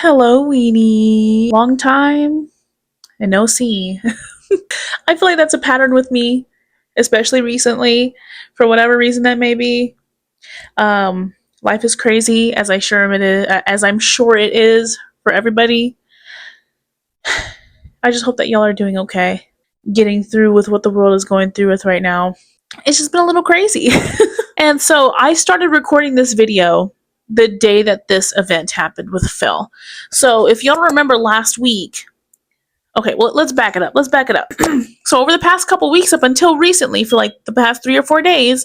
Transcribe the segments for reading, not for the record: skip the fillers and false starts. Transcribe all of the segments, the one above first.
Hello, Weenie. Long time and no see. I feel like that's a pattern with me, especially recently, for whatever reason that may be. Life is crazy, as I'm sure it is for everybody. I just hope that y'all are doing okay, getting through with what the world is going through with right now. It's just been a little crazy. And so I started recording this video the day that this event happened with Phil. So if y'all remember last week, okay, well, let's back it up. So over the past couple weeks up until recently, for like the past 3 or 4 days,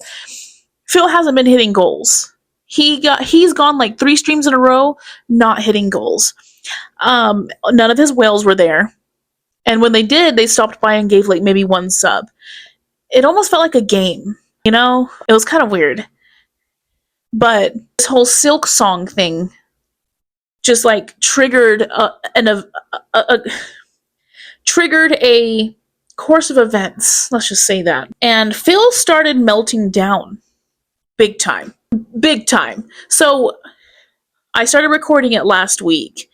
Phil hasn't been hitting goals. He's gone like 3 streams in a row not hitting goals. None of his whales were there. And when they did, they stopped by and gave like maybe 1 sub. It almost felt like a game, you know? It was kind of weird. But this whole Silk Song thing just like triggered a course of events. Let's just say that. And Phil started melting down big time. So I started recording it last week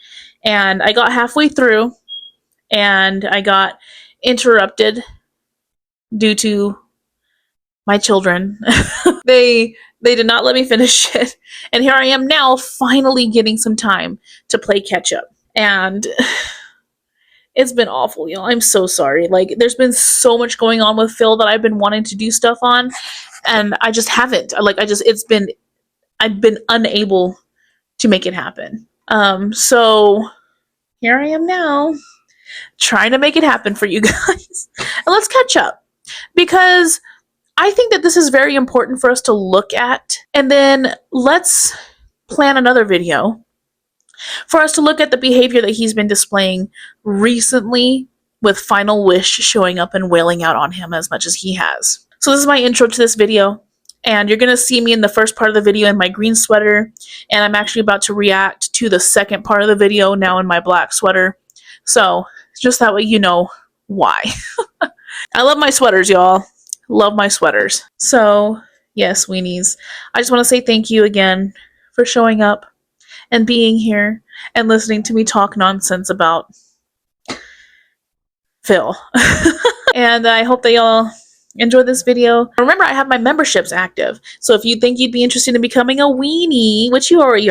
and I got halfway through and I got interrupted due to my children. They did not let me finish it. And here I am now finally getting some time to play catch up. And it's been awful, y'all. I'm so sorry. Like, there's been so much going on with Phil that I've been wanting to do stuff on, and I just haven't. I've been unable to make it happen. So here I am now, trying to make it happen for you guys. And let's catch up, because I think that this is very important for us to look at, and then let's plan another video for us to look at the behavior that he's been displaying recently, with Final Wish showing up and wailing out on him as much as he has. So this is my intro to this video, and you're going to see me in the first part of the video in my green sweater, and I'm actually about to react to the second part of the video now in my black sweater. So just that way you know why. I love my sweaters, y'all. Love my sweaters. So yes, Weenies, I just want to say thank you again for showing up and being here and listening to me talk nonsense about Phil. And I hope that y'all enjoy this video. Remember, I have my memberships active. So if you think you'd be interested in becoming a weenie, which you already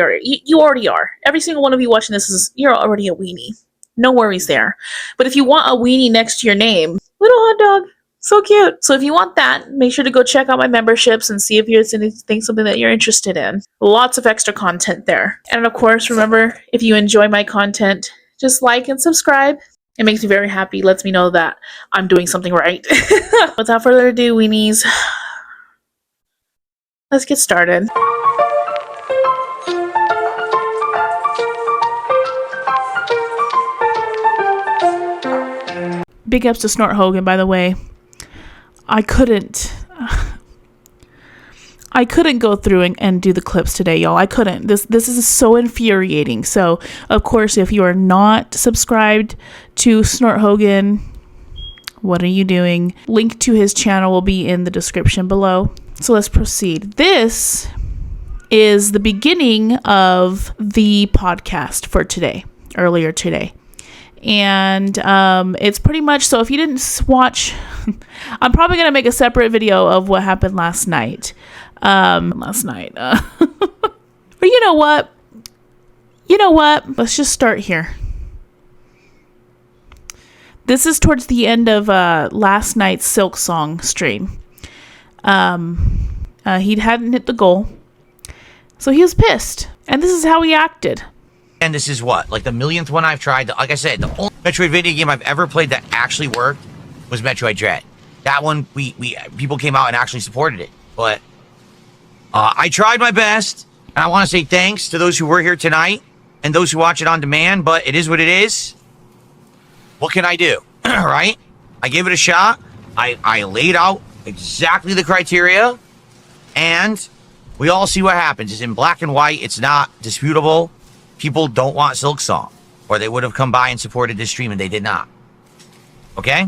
are. Every single one of you watching this you're already a weenie. No worries there. But if you want a weenie next to your name, little hot dog. So cute. So if you want that, make sure to go check out my memberships and see if there's something that you're interested in. Lots of extra content there. And of course, remember, if you enjoy my content, just like and subscribe. It makes me very happy. Lets me know that I'm doing something right. Without further ado, Weenies, let's get started. Big ups to Snort Hogan, by the way. I couldn't go through and do the clips today, y'all. I couldn't. This is so infuriating. So, of course, if you are not subscribed to Snort Hogan, what are you doing? Link to his channel will be in the description below. So let's proceed. This is the beginning of the podcast for today, earlier today. And it's pretty much, so if you didn't watch, I'm probably going to make a separate video of what happened last night. But you know what? Let's just start here. This is towards the end of last night's Silk Song stream. He hadn't hit the goal, so he was pissed. And this is how he acted. And this is what, like the millionth one I've tried. Like I said, the only Metroid video game I've ever played that actually worked was Metroid Dread. That one, people came out and actually supported it. But I tried my best, and I want to say thanks to those who were here tonight and those who watch it on demand. But it is what it is. What can I do, right? I gave it a shot. I laid out exactly the criteria, and we all see what happens. It's in black and white. It's not disputable. People don't want Silk Song, or they would have come by and supported this stream, and they did not. Okay?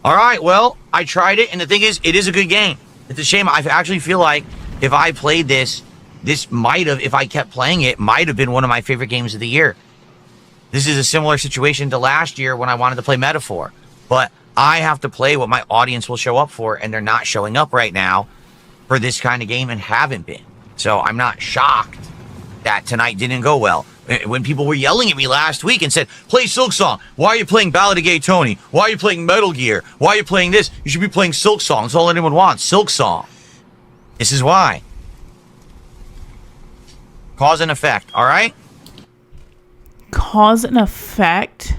All right, well, I tried it, and the thing is, it is a good game. It's a shame. I actually feel like if I played this might have, if I kept playing it, might have been one of my favorite games of the year. This is a similar situation to last year when I wanted to play Metaphor. But I have to play what my audience will show up for, and they're not showing up right now for this kind of game and haven't been. So I'm not shocked that tonight didn't go well. When people were yelling at me last week and said, play Silksong. Why are you playing Ballad of Gay Tony? Why are you playing Metal Gear? Why are you playing this? You should be playing Silksong. That's all anyone wants, Silksong. This is why. Cause and effect, all right? Cause and effect?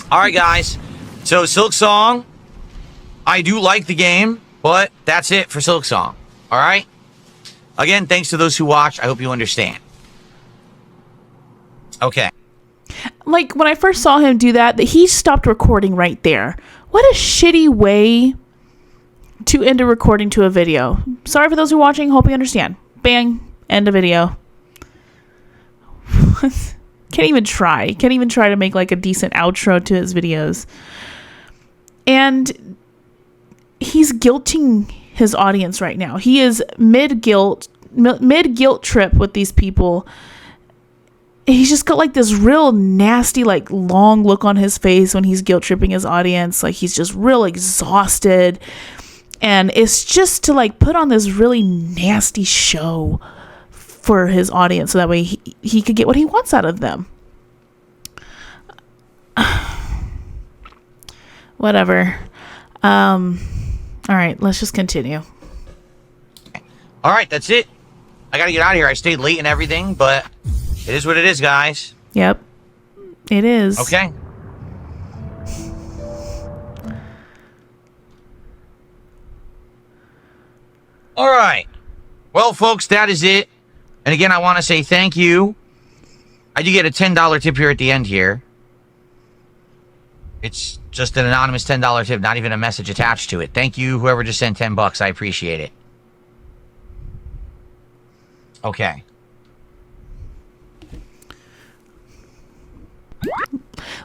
All right, guys. So Silksong, I do like the game, but that's it for Silksong. All right? Again, thanks to those who watch. I hope you understand. Okay. Like, when I first saw him do that, he stopped recording right there. What a shitty way to end a recording to a video. Sorry for those who are watching. Hope you understand. Bang. End a video. Can't even try to make like a decent outro to his videos. And he's guilting his audience right now. He is mid guilt trip with these people. He's just got like this real nasty, like long look on his face when he's guilt tripping his audience. Like he's just real exhausted. And it's just to like put on this really nasty show for his audience so that way he could get what he wants out of them. Whatever. All right, let's just continue. All right, that's it. I gotta get out of here. I stayed late and everything, but it is what it is, guys. Yep, it is. Okay. All right. Well, folks, that is it. And again, I want to say thank you. I do get a $10 tip here at the end here. It's just an anonymous $10 tip, not even a message attached to it. Thank you, whoever just sent $10. I appreciate it. Okay.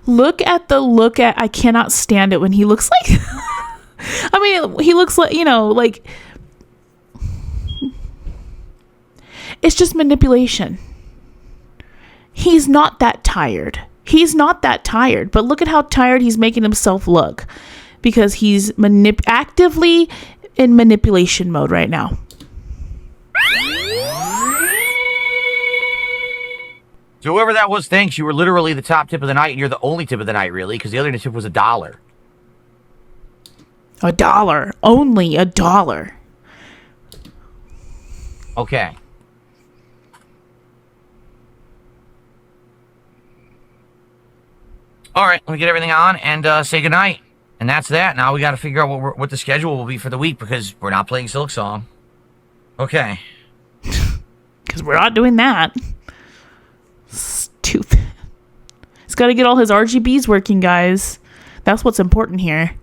I cannot stand it when he looks like I mean, he looks like, like it's just manipulation. He's not that tired. But look at how tired he's making himself look because he's actively in manipulation mode right now. So whoever that was, thanks. You were literally the top tip of the night, and you're the only tip of the night, really, because the other tip was $1. $1. Only $1. Okay. All right, let me get everything on and say goodnight. And that's that. Now we got to figure out what the schedule will be for the week because we're not playing Silksong. Okay. Because we're not doing that. Stupid. He's got to get all his RGBs working, guys. That's what's important here.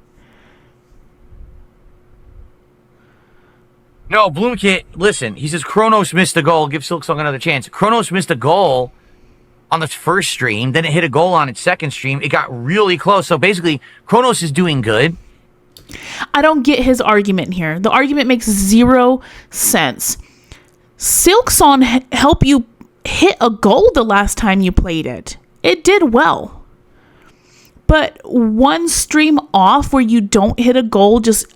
No, Bloomkit, listen. He says Kronos missed a goal. Give Silksong another chance. Kronos missed a goal on the first stream. Then it hit a goal on its second stream. It got really close. So basically, Kronos is doing good. I don't get his argument here. The argument makes zero sense. Silksong helped you hit a goal the last time you played it. It did well. But one stream off where you don't hit a goal just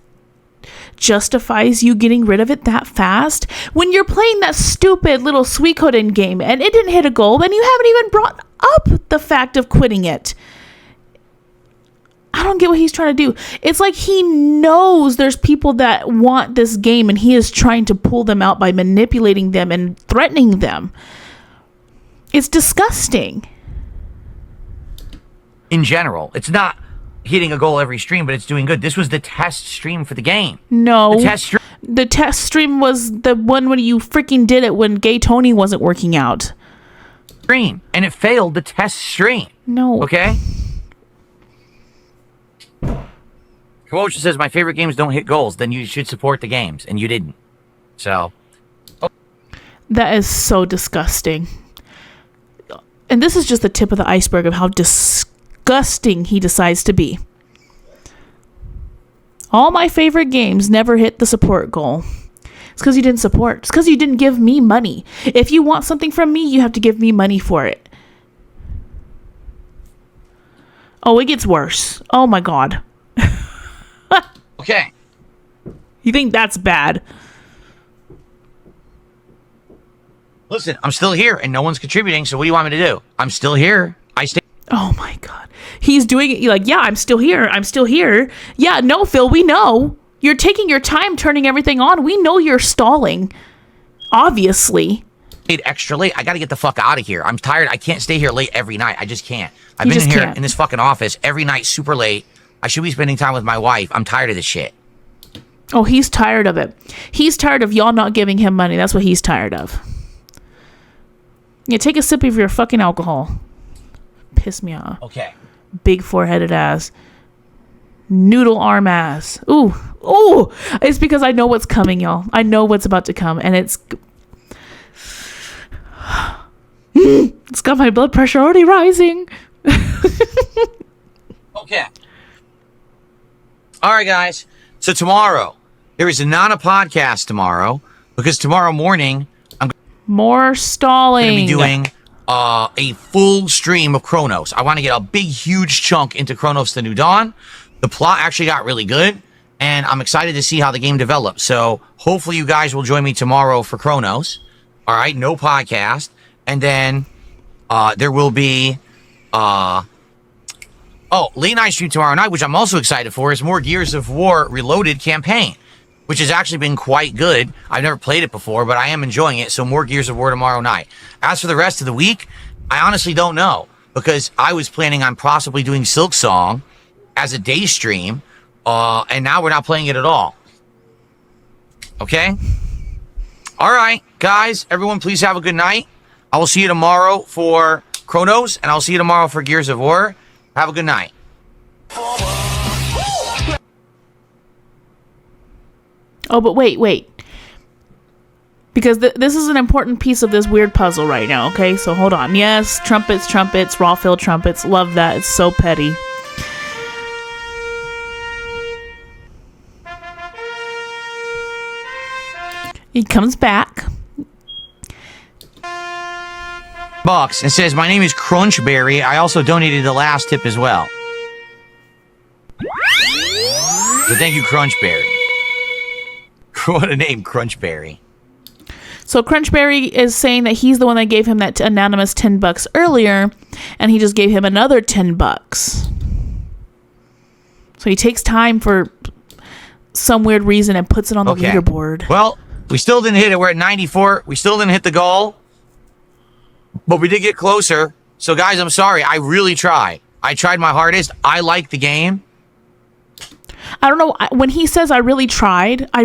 justifies you getting rid of it that fast when you're playing that stupid little Suikoden game and it didn't hit a goal and you haven't even brought up the fact of quitting it. I don't get what he's trying to do. It's like he knows there's people that want this game and he is trying to pull them out by manipulating them and threatening them. It's disgusting. In general, it's not hitting a goal every stream, but it's doing good. This was the test stream for the game. No. The test stream was the one when you freaking did it when Gay Tony wasn't working out. Stream. And it failed the test stream. No. Okay? Quote says, my favorite games don't hit goals. Then you should support the games. And you didn't. So. Oh. That is so disgusting. And this is just the tip of the iceberg of how disgusting he decides to be. All my favorite games never hit the support goal. It's because you didn't support. It's because you didn't give me money. If you want something from me, you have to give me money for it. Oh, it gets worse. Oh my God. Okay. You think that's bad? Listen, I'm still here and no one's contributing. So what do you want me to do? I'm still here. I stay. Oh my God. He's doing it. You're like, yeah, I'm still here. I'm still here. Yeah, no, Phil, we know. You're taking your time turning everything on. We know you're stalling. Obviously. Extra late. I got to get the fuck out of here. I'm tired. I can't stay here late every night. I just can't. I've You been just in here can't. in this fucking office every night super late. I should be spending time with my wife. I'm tired of this shit. Oh, he's tired of it. He's tired of y'all not giving him money. That's what he's tired of. Yeah, take a sip of your fucking alcohol. Piss me off. Okay. Big foreheaded ass. Noodle arm ass. Ooh. Ooh. It's because I know what's coming, y'all. I know what's about to come. And it's got my blood pressure already rising. Okay. All right, guys. So tomorrow, there is not a podcast tomorrow because tomorrow morning, I'm More stalling. going to be doing a full stream of Chronos. I want to get a big, huge chunk into Chronos: The New Dawn. The plot actually got really good, and I'm excited to see how the game develops. So hopefully you guys will join me tomorrow for Chronos. All right, no podcast. And then there will be... late night stream tomorrow night, which I'm also excited for, is more Gears of War Reloaded campaign, which has actually been quite good. I've never played it before, but I am enjoying it. So more Gears of War tomorrow night. As for the rest of the week, I honestly don't know, because I was planning on possibly doing Silk Song as a day stream, and now we're not playing it at all. Okay? All right, guys, everyone, please have a good night. I will see you tomorrow for Chronos, and I'll see you tomorrow for Gears of War. Have a good night. Oh, but wait. Because this is an important piece of this weird puzzle right now, okay? So hold on. Yes, trumpets, raw fill trumpets. Love that. It's so petty. He comes back. Bucks and says, my name is Crunchberry. I also donated the last tip as well. So thank you, Crunchberry. What a name, Crunchberry. So Crunchberry is saying that he's the one that gave him that anonymous $10 earlier, and he just gave him another $10. So he takes time for some weird reason and puts it on the leaderboard. Well, we still didn't hit it. We're at 94. We still didn't hit the goal. But we did get closer. So, guys, I'm sorry. I really tried. I tried my hardest. I like the game. I don't know. When he says I really tried. I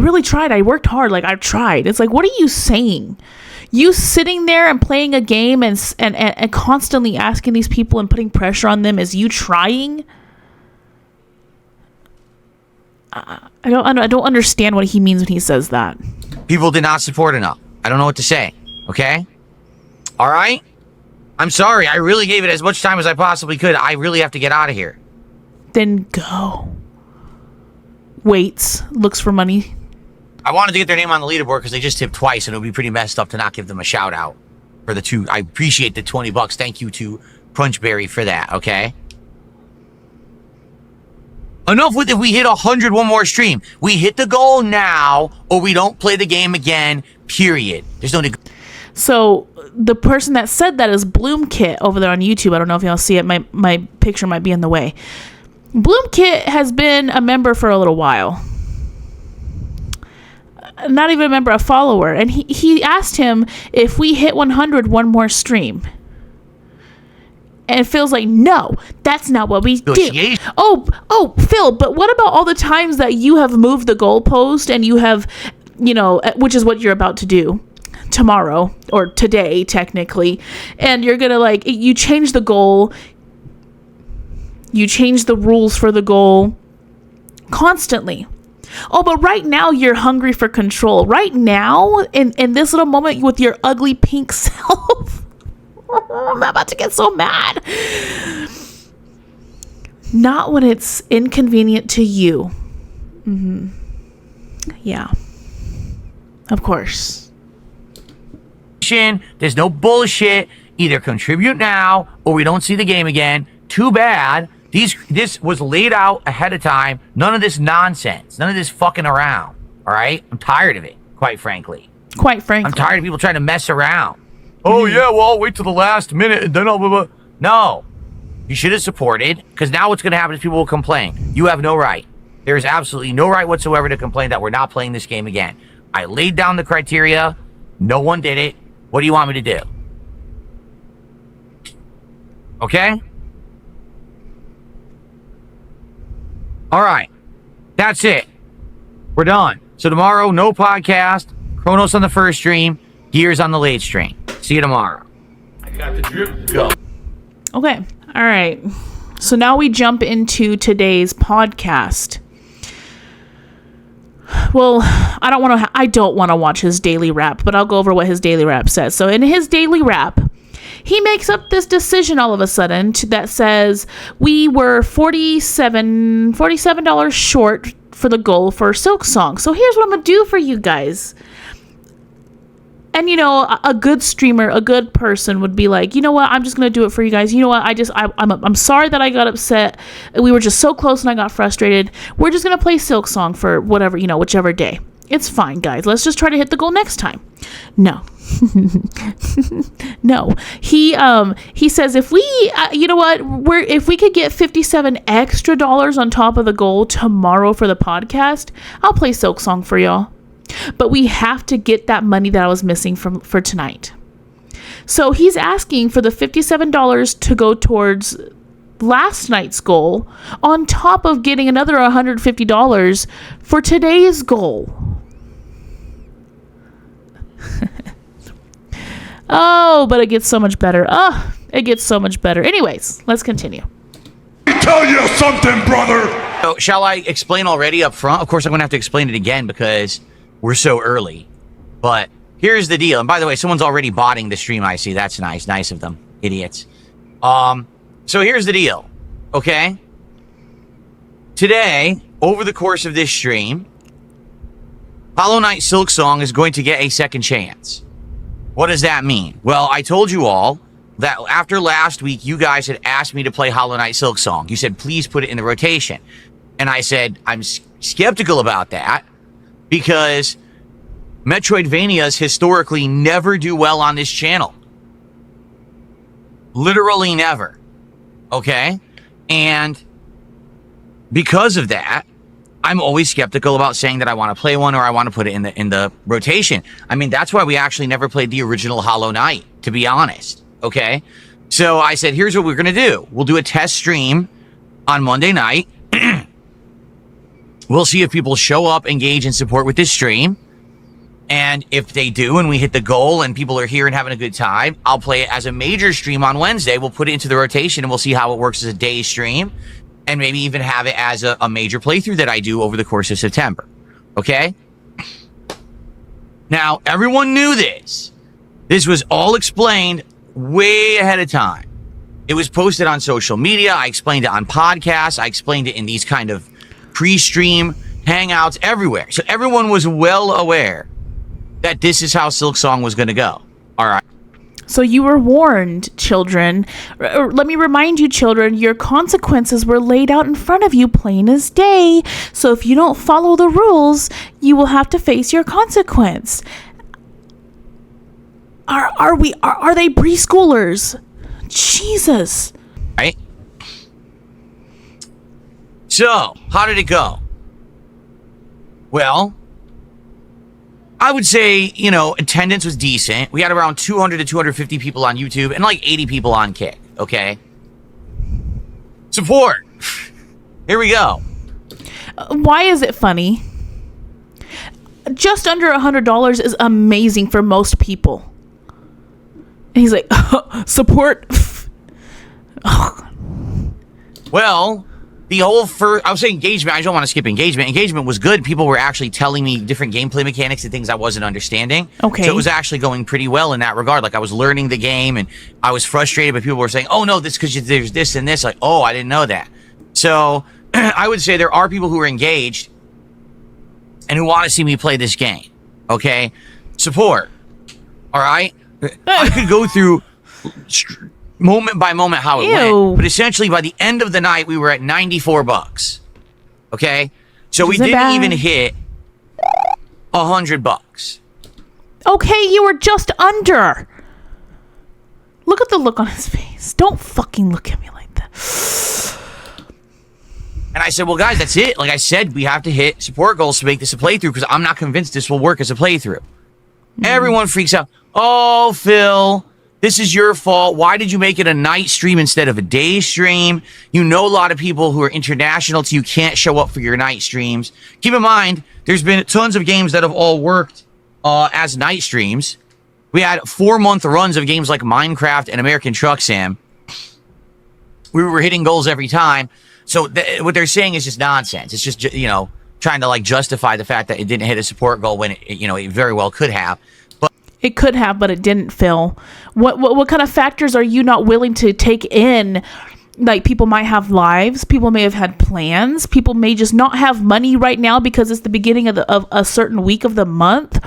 worked hard. Like, I tried. It's like, what are you saying? You sitting there and playing a game and constantly asking these people and putting pressure on them, is you trying? I don't understand what he means when he says that. People did not support enough. I don't know what to say. Okay? All right? I'm sorry. I really gave it as much time as I possibly could. I really have to get out of here. Then go. Waits. Looks for money. I wanted to get their name on the leaderboard because they just tipped twice, and it would be pretty messed up to not give them a shout out for the two. I appreciate the $20. Thank you to Crunchberry for that, okay? Enough with if we hit 100 one more stream. We hit the goal now, or we don't play the game again, period. There's no... So the person that said that is Bloomkit over there on YouTube. I don't know if y'all see it. My picture might be in the way. Bloomkit has been a member for a little while. Not even a member, a follower. And he asked him if we hit 100 one more stream. And it feels like, no, that's not what we do. Oh, Phil, but what about all the times that you have moved the goalpost and you have, which is what you're about to do tomorrow or today, technically, and you're gonna you change the goal, you change the rules for the goal constantly. Oh, but right now you're hungry for control. Right now, in this little moment with your ugly pink self. I'm about to get so mad. Not when it's inconvenient to you. Yeah. Of course. There's no bullshit. Either contribute now or we don't see the game again. Too bad. This was laid out ahead of time. None of this nonsense. None of this fucking around. All right? I'm tired of it, quite frankly. I'm tired of people trying to mess around. Oh, yeah, well, I'll wait till the last minute and then I'll... Blah, blah. No. You should have supported, because now what's going to happen is people will complain. You have no right. There is absolutely no right whatsoever to complain that we're not playing this game again. I laid down the criteria. No one did it. What do you want me to do? Okay? All right. That's it. We're done. So tomorrow, no podcast. Chronos on the first stream. Gears on the late stream. See you tomorrow. I got the drip. Go. Okay. All right. So now we jump into today's podcast. Well, I don't want to watch his daily rap, but I'll go over what his daily rap says. So in his daily rap, he makes up this decision all of a sudden that says we were $47 short for the goal for Silk Song. So here's what I'm going to do for you guys. And, you know, a good streamer, a good person would be like, you know what, I'm just going to do it for you guys. You know what, I'm sorry that I got upset. We were just so close and I got frustrated. We're just going to play Silk Song for whatever, you know, whichever day. It's fine, guys. Let's just try to hit the goal next time. No. No. He says if we, you know what, if we could get $57 extra on top of the goal tomorrow for the podcast, I'll play Silk Song for y'all. But we have to get that money that I was missing for tonight. So he's asking for the $57 to go towards last night's goal on top of getting another $150 for today's goal. Oh, but it gets so much better. Oh, it gets so much better. Anyways, let's continue. Tell you something, brother. So, shall I explain already up front? Of course, I'm going to have to explain it again because we're so early. But here's the deal. And by the way, someone's already botting the stream, I see. That's nice. Nice of them. Idiots. So here's the deal. Okay? Today, over the course of this stream, Hollow Knight Silk Song is going to get a second chance. What does that mean? Well, I told you all that after last week, you guys had asked me to play Hollow Knight Silk Song. You said, please put it in the rotation. And I said, I'm skeptical about that because Metroidvanias historically never do well on this channel. Literally never. Okay? And because of that, I'm always skeptical about saying that I want to play one or I want to put it in the rotation. I mean, that's why we actually never played the original Hollow Knight, to be honest. Okay? So I said, here's what we're going to do. We'll do a test stream on Monday night. We'll see if people show up, engage, and support with this stream. And if they do and we hit the goal and people are here and having a good time, I'll play it as a major stream on Wednesday. We'll put it into the rotation and we'll see how it works as a day stream. And maybe even have it as a major playthrough that I do over the course of September. Okay? Now, everyone knew this. This was all explained way ahead of time. It was posted on social media. I explained it on podcasts. I explained it in these kind of pre-stream hangouts everywhere. So everyone was well aware that this is how Silk Song was going to go. All right. So you were warned, children. Let me remind you, children, your consequences were laid out in front of you plain as day. So if you don't follow the rules, you will have to face your consequence. Are they preschoolers? Jesus. Right? So, how did it go? Well, I would say, you know, attendance was decent. We had around 200 to 250 people on YouTube and like 80 people on Kick, okay? Support. Here we go. Why is it funny? Just under $100 is amazing for most people. And he's like, support. Well, the whole first, I would say engagement. I don't want to skip engagement. Engagement was good. People were actually telling me different gameplay mechanics and things I wasn't understanding. Okay. So it was actually going pretty well in that regard. Like I was learning the game and I was frustrated, but people were saying, oh no, this because there's this and this. Like, oh, I didn't know that. So I would say there are people who are engaged and who want to see me play this game. Okay? Support. All right? I could go through moment by moment how it went, but essentially by the end of the night, we were at $94. Okay? So we didn't even hit $100. Okay, you were just under. Look at the look on his face. Don't fucking look at me like that. And I said, well, guys, that's it. Like I said, we have to hit support goals to make this a playthrough because I'm not convinced this will work as a playthrough. Everyone freaks out. Oh, Phil, this is your fault. Why did you make it a night stream instead of a day stream? You know a lot of people who are international to you can't show up for your night streams. Keep in mind, there's been tons of games that have all worked as night streams. We had 4-month runs of games like Minecraft and American Truck Sim. We were hitting goals every time. So what they're saying is just nonsense. It's just, you know, trying to like justify the fact that it didn't hit a support goal when it, you know, it very well could have. But it could have, but it didn't, Phil. What kind of factors are you not willing to take in? Like, people might have lives, people may have had plans, people may just not have money right now because it's the beginning of a certain week of the month.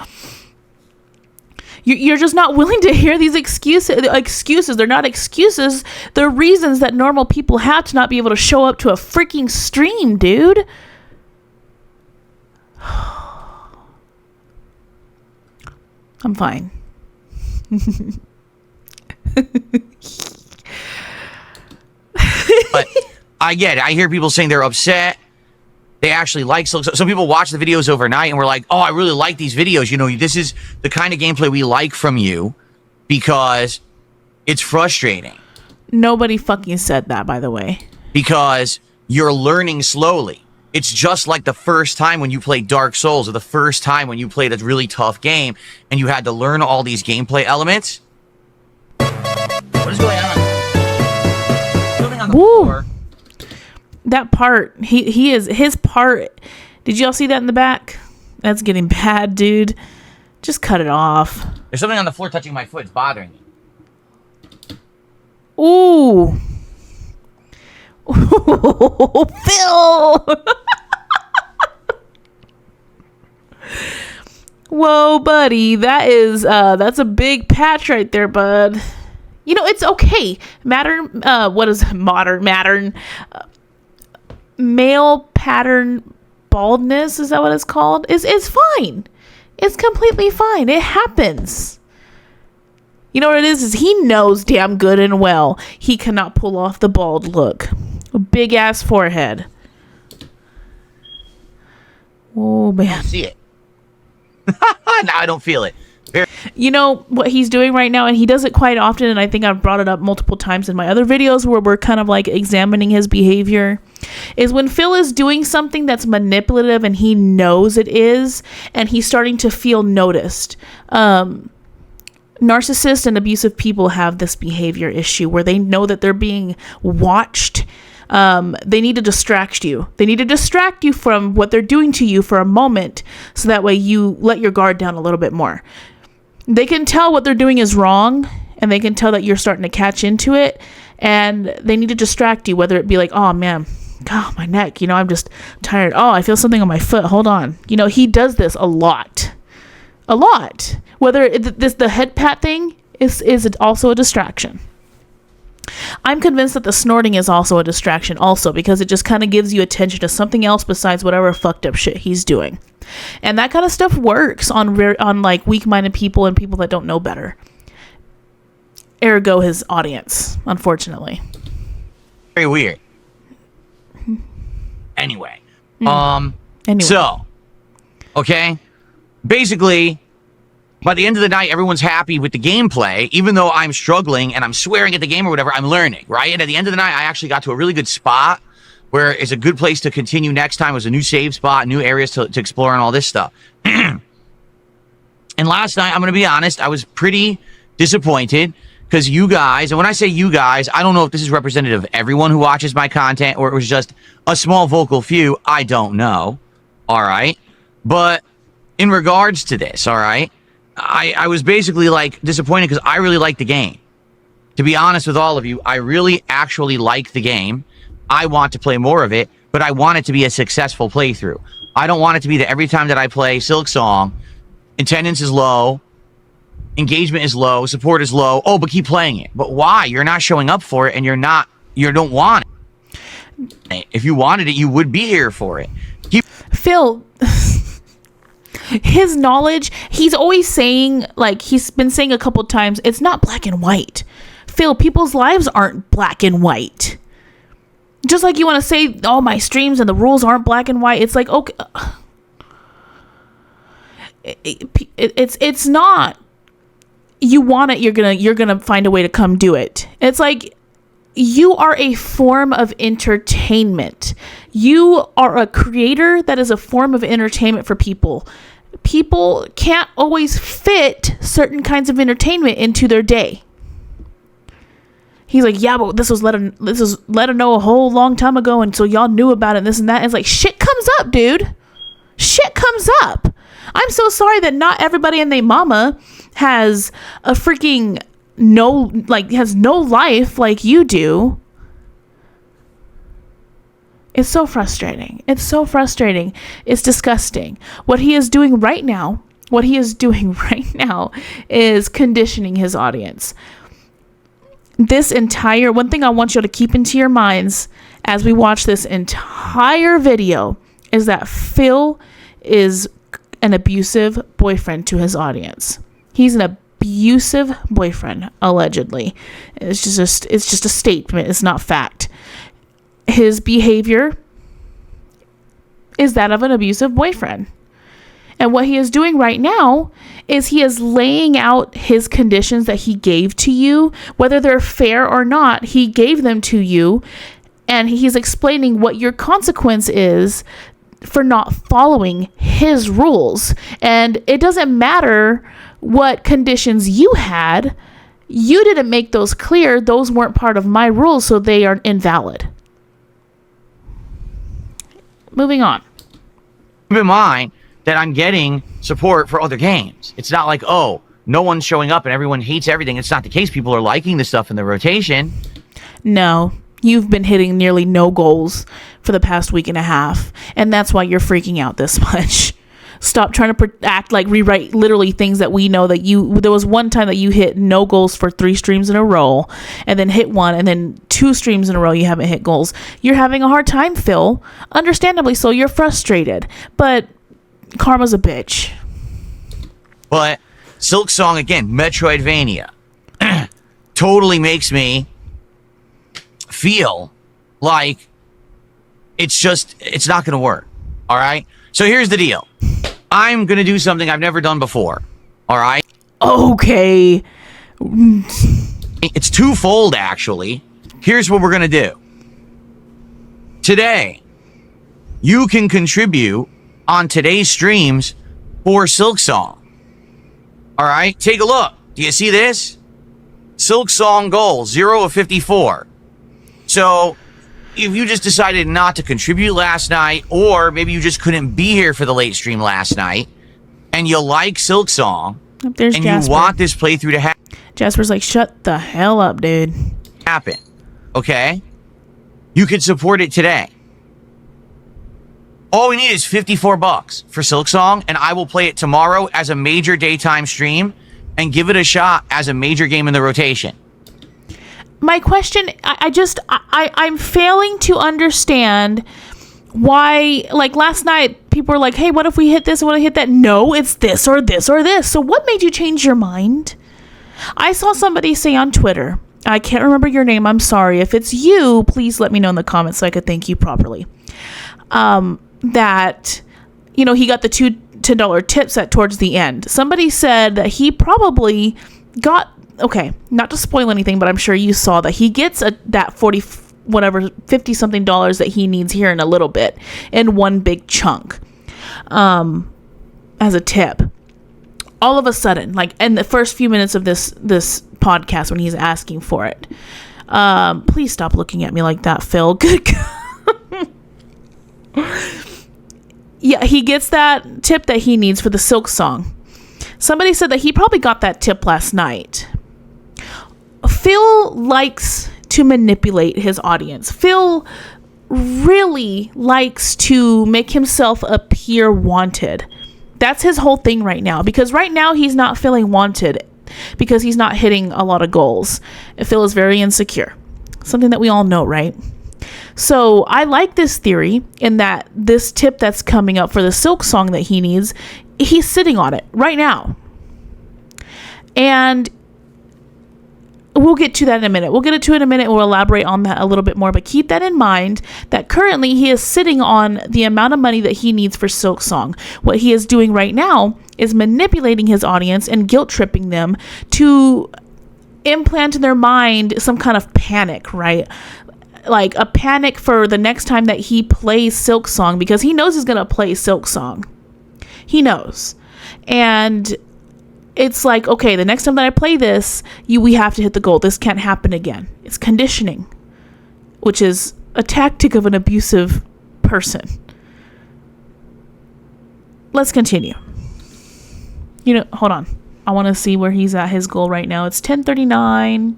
You're just not willing to hear these excuses. They're not excuses. They're reasons that normal people have to not be able to show up to a freaking stream, dude. I'm fine. But I get it. I hear people saying they're upset. They actually like some people watch the videos overnight and we're like, oh, I really like these videos. You know, this is the kind of gameplay we like from you because it's frustrating. Nobody fucking said that, by the way. Because you're learning slowly. It's just like the first time when you played Dark Souls or the first time when you played a really tough game and you had to learn all these gameplay elements. What is going on? Something on the floor. That part, his part. Did y'all see that in the back? That's getting bad, dude. Just cut it off. There's something on the floor touching my foot. It's bothering me. Ooh. Ooh, Phil. Whoa, buddy. That's a big patch right there, bud. You know, it's okay. Male pattern baldness, is that what it's called? It's fine. It's completely fine. It happens. You know what it is he knows damn good and well he cannot pull off the bald look. A big ass forehead. Oh man. I don't see it. Now I don't feel it. You know what he's doing right now, and he does it quite often, and I think I've brought it up multiple times in my other videos where we're kind of like examining his behavior, is when Phil is doing something that's manipulative and he knows it is, and he's starting to feel noticed. Narcissists and abusive people have this behavior issue where they know that they're being watched. They need to distract you. They need to distract you from what they're doing to you for a moment, so that way you let your guard down a little bit more. They can tell what they're doing is wrong, and they can tell that you're starting to catch into it, and they need to distract you, whether it be like, oh man, God, my neck, you know, I'm just tired. Oh, I feel something on my foot. Hold on. You know, he does this a lot. Whether the head pat thing is also a distraction. I'm convinced that the snorting is also a distraction also, because it just kind of gives you attention to something else besides whatever fucked up shit he's doing. And that kind of stuff works on like weak-minded people and people that don't know better. Ergo his audience, unfortunately. Very weird. Anyway. So, okay. Basically, by the end of the night, everyone's happy with the gameplay. Even though I'm struggling and I'm swearing at the game or whatever, I'm learning, right? And at the end of the night, I actually got to a really good spot where it's a good place to continue next time. It was a new save spot, new areas to explore and all this stuff. And last night, I'm going to be honest, I was pretty disappointed because you guys, and when I say you guys, I don't know if this is representative of everyone who watches my content or it was just a small vocal few. I don't know. All right. But in regards to this, all right, I was basically like disappointed because I really liked the game. To be honest with all of you, I really actually like the game. I want to play more of it, but I want it to be a successful playthrough. I don't want it to be that every time that I play Silk Song, attendance is low, engagement is low, support is low. Oh, but keep playing it. But why? You're not showing up for it, and you don't want it. If you wanted it, you would be here for it. Phil, his knowledge, he's always saying, like he's been saying a couple times, it's not black and white. Phil, people's lives aren't black and white. Just like you want to say, oh, my streams and the rules aren't black and white. It's like, okay, it's not. You want it, you're gonna find a way to come do it. It's like, you are a form of entertainment. You are a creator that is a form of entertainment for people. People can't always fit certain kinds of entertainment into their day. He's like, yeah, but this was let her know a whole long time ago, and so y'all knew about it, and this and that. And it's like, shit comes up, dude. Shit comes up. I'm so sorry that not everybody and they mama has a freaking has no life like you do. It's so frustrating. It's so frustrating. It's disgusting. What he is doing right now is conditioning his audience. One thing I want you to keep into your minds as we watch this entire video is that Phil is an abusive boyfriend to his audience. He's an abusive boyfriend, allegedly. It's just a statement. It's not fact. His behavior is that of an abusive boyfriend. And what he is doing right now is he is laying out his conditions that he gave to you, whether they're fair or not. He gave them to you, and he's explaining what your consequence is for not following his rules. And it doesn't matter what conditions you had. You didn't make those clear. Those weren't part of my rules, so they are invalid. Moving on. Keep in mind that I'm getting support for other games. It's not like, oh, no one's showing up and everyone hates everything. It's not the case. People are liking the stuff in the rotation. No, you've been hitting nearly no goals for the past week and a half, and that's why you're freaking out this much. Stop trying to act like rewrite literally things that we know that there was one time that you hit no goals for 3 streams in a row, and then hit one, and then 2 streams in a row you haven't hit goals. You're having a hard time, Phil. Understandably so, you're frustrated, but karma's a bitch. But Silk Song, again, Metroidvania, totally makes me feel like it's not going to work. All right? So here's the deal. I'm going to do something I've never done before. All right? Okay. It's twofold, actually. Here's what we're going to do. Today, you can contribute on today's streams for Silk Song. All right? Take a look. Do you see this? Silk Song goal, 0 of 54. So if you just decided not to contribute last night, or maybe you just couldn't be here for the late stream last night, and you like Silk Song, There's and Jasper. you want this playthrough to Jasper's like, shut the hell up, dude. happen, okay? You could support it today. All we need is $54 for Silk Song, and I will play it tomorrow as a major daytime stream and give it a shot as a major game in the rotation. My question, I'm failing to understand why, like last night, people were like, hey, what if we hit this, what if we hit that? No, it's this or this or this. So what made you change your mind? I saw somebody say on Twitter, I can't remember your name, I'm sorry. If it's you, please let me know in the comments so I could thank you properly. That, he got the $10 tips at towards the end. Somebody said that he probably got, okay, not to spoil anything, but I'm sure you saw that he gets that 50 something dollars that he needs here in a little bit in one big chunk, as a tip. All of a sudden, like in the first few minutes of this podcast when he's asking for it, please stop looking at me like that, Phil. Good God. Yeah, he gets that tip that he needs for the Silk Song. Somebody said that he probably got that tip last night. Phil likes to manipulate his audience. Phil really likes to make himself appear wanted. That's his whole thing right now, because right now he's not feeling wanted because he's not hitting a lot of goals. Phil is very insecure. Something that we all know, right? So I like this theory in that this tip that's coming up for the Silk song that he needs, he's sitting on it right now. And we'll get to that in a minute. We'll get it to it in a minute. We'll elaborate on that a little bit more. But keep that in mind that currently he is sitting on the amount of money that he needs for Silk Song. What he is doing right now is manipulating his audience and guilt tripping them to implant in their mind some kind of panic, right? Like a panic for the next time that he plays Silk Song, because he knows he's going to play Silk Song. He knows. And it's like, okay, the next time that I play this, we have to hit the goal. This can't happen again. It's conditioning, which is a tactic of an abusive person. Let's continue. Hold on. I want to see where he's at his goal right now. It's 10:39.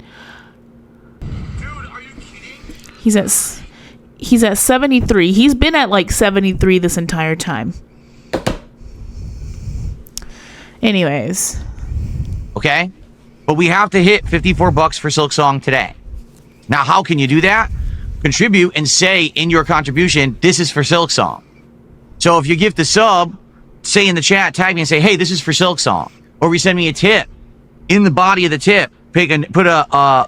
Dude, are you kidding? He's at 73. He's been at like 73 this entire time. Anyways. Okay? But we have to hit $54 for Silk Song today. Now, how can you do that? Contribute and say in your contribution, this is for Silk Song. So if you gift a sub, say in the chat, tag me and say, hey, this is for Silk Song. Or we send me a tip. In the body of the tip, put a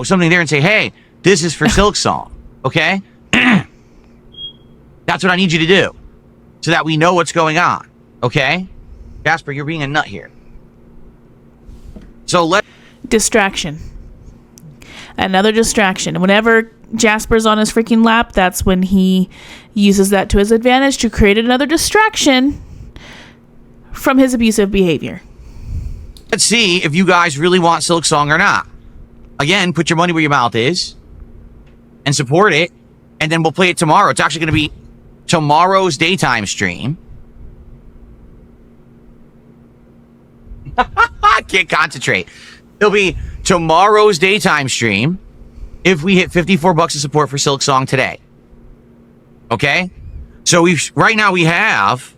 something there and say, hey, this is for Silk Song. Okay? That's what I need you to do. So that we know what's going on. Okay? Jasper, you're being a nut here. So distraction. Another distraction. Whenever Jasper's on his freaking lap, that's when he uses that to his advantage to create another distraction from his abusive behavior. Let's see if you guys really want Silk Song or not. Again, put your money where your mouth is and support it, and then we'll play it tomorrow. It's actually going to be tomorrow's daytime stream. I can't concentrate. It'll be tomorrow's daytime stream if we hit $54 of support for Silk Song today. Okay? So right now we have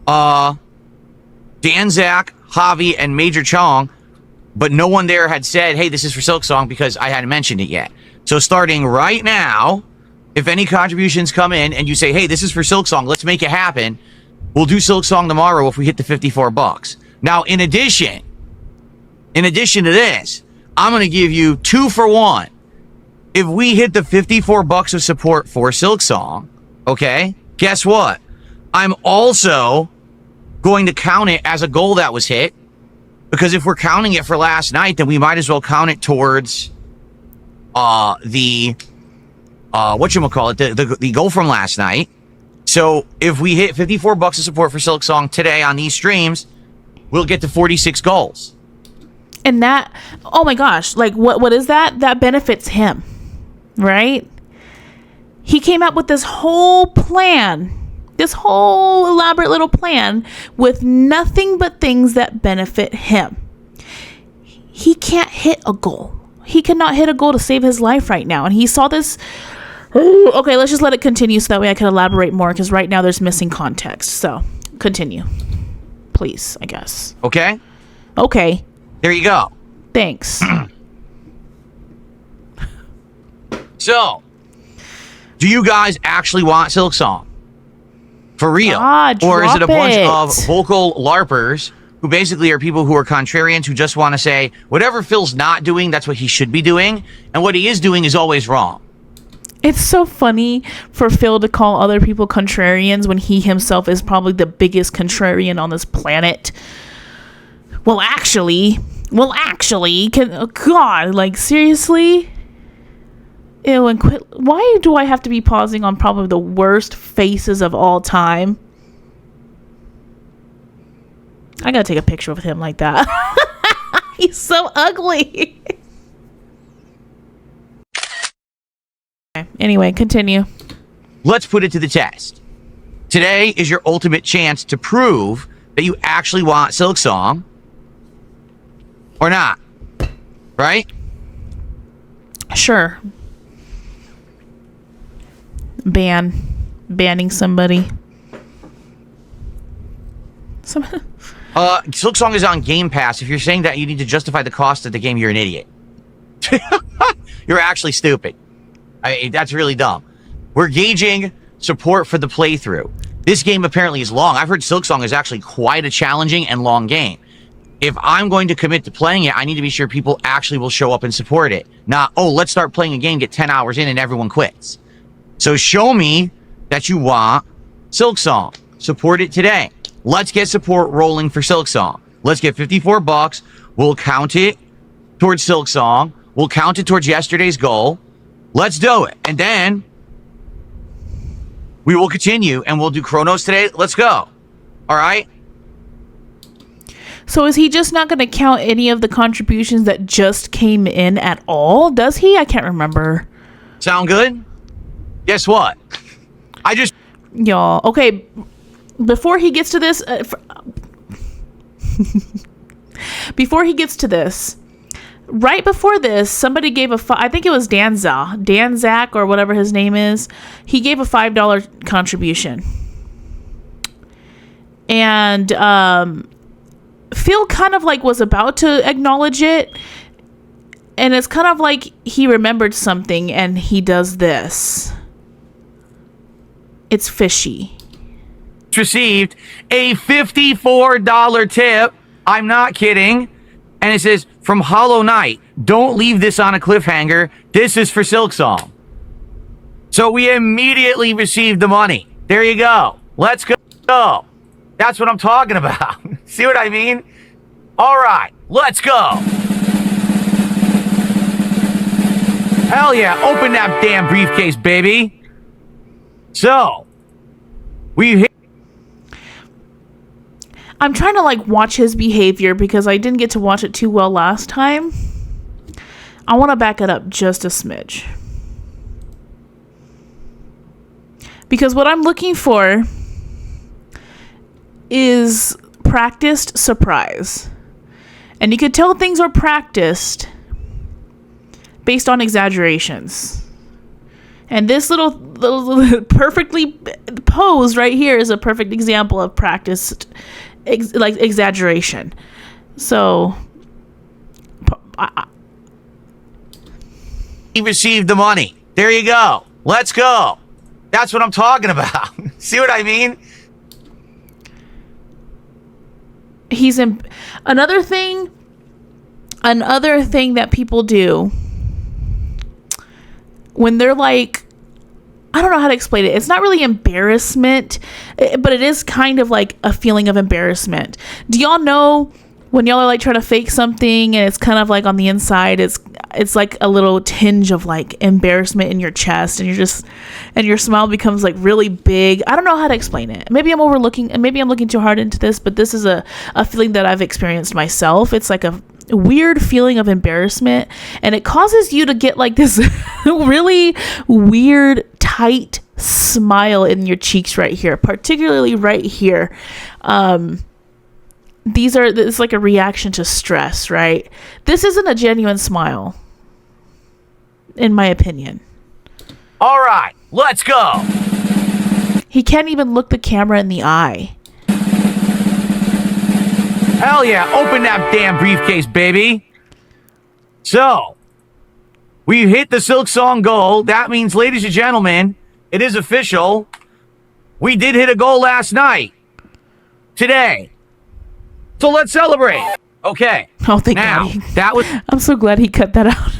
Dan, Zach, Javi, and Major Chong, but no one there had said, hey, this is for Silk Song, because I hadn't mentioned it yet. So starting right now, if any contributions come in and you say, hey, this is for Silk Song, let's make it happen, we'll do Silk Song tomorrow if we hit the $54. Now, in addition to this, I'm going to give you 2 for 1. If we hit the $54 of support for Silk Song, okay, guess what? I'm also going to count it as a goal that was hit, because if we're counting it for last night, then we might as well count it towards the goal from last night. So if we hit $54 of support for Silk Song today on these streams, we'll get to 46 goals. And that, oh my gosh, like what is that? That benefits him, right? He came up with this whole plan, this whole elaborate little plan with nothing but things that benefit him. He can't hit a goal. He cannot hit a goal to save his life right now. And he saw this. Okay, let's just let it continue so that way I can elaborate more, because right now there's missing context. So continue, please, I guess. Okay. There you go. Thanks. So, do you guys actually want Silk Song? For real? Or is it a bunch of vocal LARPers who basically are people who are contrarians who just want to say, whatever Phil's not doing, that's what he should be doing, and what he is doing is always wrong? It's so funny for Phil to call other people contrarians when he himself is probably the biggest contrarian on this planet. Well, actually, God, like, seriously? Ew, and quit. Why do I have to be pausing on probably the worst faces of all time? I gotta take a picture of him like that. He's so ugly. Anyway, continue. Let's put it to the test. Today is your ultimate chance to prove that you actually want Silk Song or not, right? Sure. Banning somebody. Silk Song is on Game Pass. If you're saying that you need to justify the cost of the game, you're an idiot. You're actually stupid. That's really dumb. We're gauging support for the playthrough. This game apparently is long. I've heard Silk Song is actually quite a challenging and long game. If I'm going to commit to playing it, I need to be sure people actually will show up and support it. Not, oh, let's start playing a game, get 10 hours in, and everyone quits. So show me that you want Silk Song. Support it today. Let's get support rolling for Silk Song. Let's get $54. We'll count it towards Silk Song. We'll count it towards yesterday's goal. Let's do it. And then we will continue and we'll do Chronos today. Let's go. All right? So is he just not going to count any of the contributions that just came in at all? Does he? I can't remember. Sound good? Guess what? Y'all, okay, before he gets to this, right before this, somebody gave I think it was Danzak or whatever his name is. He gave a $5 contribution. And Phil kind of like was about to acknowledge it. And it's kind of like he remembered something and he does this. It's fishy. Received a $54 tip. I'm not kidding. And it says, from Hollow Knight, don't leave this on a cliffhanger. This is for Silk Song. So we immediately received the money. There you go. Let's go. That's what I'm talking about. See what I mean? All right, let's go. Hell yeah, open that damn briefcase, baby. So, I'm trying to like watch his behavior because I didn't get to watch it too well last time. I want to back it up just a smidge. Because what I'm looking for is practiced surprise. And you could tell things are practiced based on exaggerations. And this little perfectly posed right here is a perfect example of practiced exaggeration. So he received the money. There you go. Let's go. That's what I'm talking about. See what I mean? Another thing that people do when they're like, I don't know how to explain it. It's not really embarrassment, but it is kind of like a feeling of embarrassment. Do y'all know when y'all are like trying to fake something and it's kind of like on the inside, it's like a little tinge of like embarrassment in your chest and your smile becomes like really big. I don't know how to explain it. Maybe I'm looking too hard into this, but this is a feeling that I've experienced myself. It's like a weird feeling of embarrassment, and it causes you to get like this really weird tight smile in your cheeks right here, particularly right here. It's like a reaction to stress, right? This isn't a genuine smile, in my opinion. All right, let's go. He can't even look the camera in the eye. Hell yeah, open that damn briefcase, baby. So, we hit the Silk Song goal. That means, ladies and gentlemen, it is official. We did hit a goal last night. Today. So let's celebrate. Okay. Oh, thank God. I'm so glad he cut that out.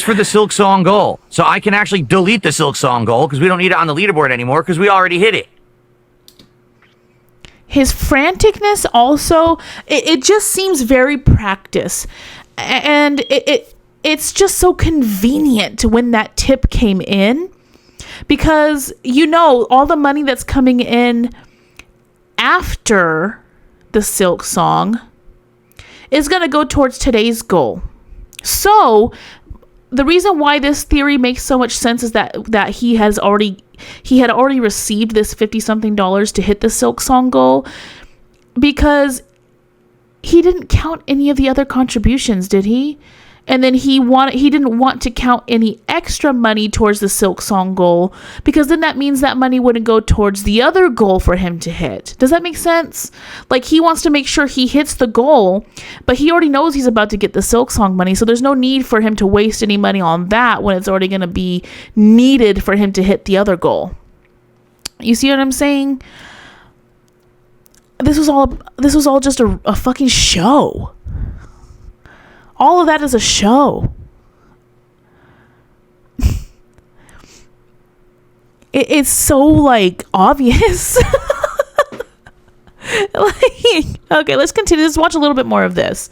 For the Silk Song goal. So I can actually delete the Silk Song goal because we don't need it on the leaderboard anymore because we already hit it. His franticness also, it just seems very practiced. And it's just so convenient when that tip came in. Because, all the money that's coming in after the Silk Song is going to go towards today's goal. So, the reason why this theory makes so much sense is that he had already received this $50-something to hit the Silk Song goal, because he didn't count any of the other contributions, did he? And then he didn't want to count any extra money towards the Silk Song goal, because then that means that money wouldn't go towards the other goal for him to hit. Does that make sense? Like, he wants to make sure he hits the goal, but he already knows he's about to get the Silk Song money, so there's no need for him to waste any money on that when it's already going to be needed for him to hit the other goal. You see what I'm saying? This was all just a fucking show. All of that is a show. It's so, like, obvious. Okay, let's continue. Let's watch a little bit more of this.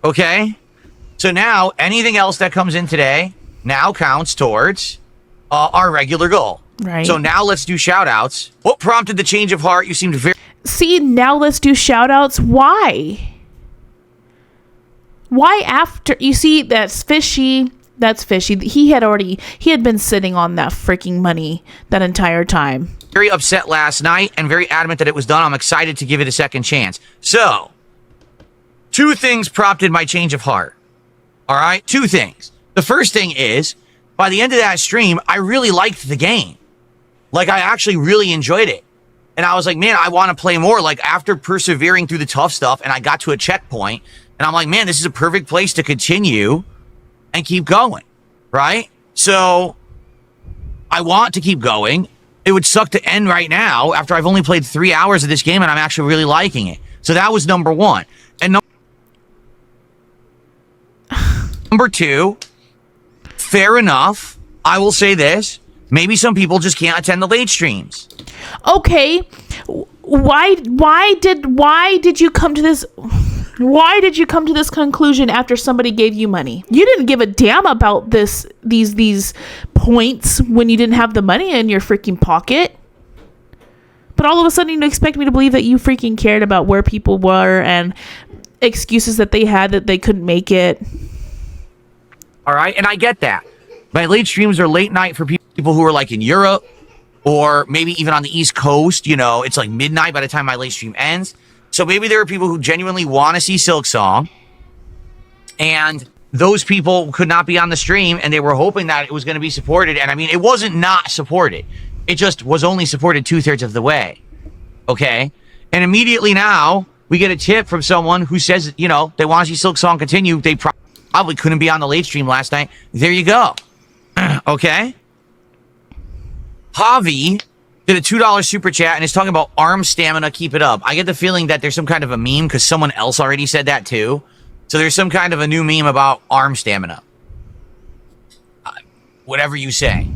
Okay. So now, anything else that comes in today now counts towards our regular goal. Right. So now let's do shout-outs. What prompted the change of heart? You seemed very... See, now let's do shout-outs. Why? Why after? You see, that's fishy. That's fishy. He had been sitting on that freaking money that entire time. Very upset last night and very adamant that it was done. I'm excited to give it a second chance. So, 2 things prompted my change of heart. All right? 2 things. The first thing is, by the end of that stream, I really liked the game. Like, I actually really enjoyed it. And I was like, man, I want to play more. Like, after persevering through the tough stuff and I got to a checkpoint, and I'm like, man, this is a perfect place to continue and keep going, right? So I want to keep going. It would suck to end right now after I've only played 3 hours of this game and I'm actually really liking it. So that was number 1. And number 2, fair enough. I will say this. Maybe some people just can't attend the late streams. Okay. Why did you come to this... Why did you come to this conclusion after somebody gave you money? You didn't give a damn about these points when you didn't have the money in your freaking pocket. But all of a sudden you expect me to believe that you freaking cared about where people were and excuses that they had that they couldn't make it. All right, and I get that. My late streams are late night for people who are like in Europe or maybe even on the East Coast. You know, it's like midnight by the time my late stream ends. So maybe there are people who genuinely want to see Silk Song, and those people could not be on the stream, and they were hoping that it was going to be supported. And I mean, it wasn't not supported. It just was only supported 2/3 of the way. Okay? And immediately now, we get a tip from someone who says, you know, they want to see Silk Song continue. They probably couldn't be on the late stream last night. There you go. Okay? Javi did a $2 super chat and is talking about arm stamina, keep it up. I get the feeling that there's some kind of a meme because someone else already said that too. So there's some kind of a new meme about arm stamina. Whatever you say.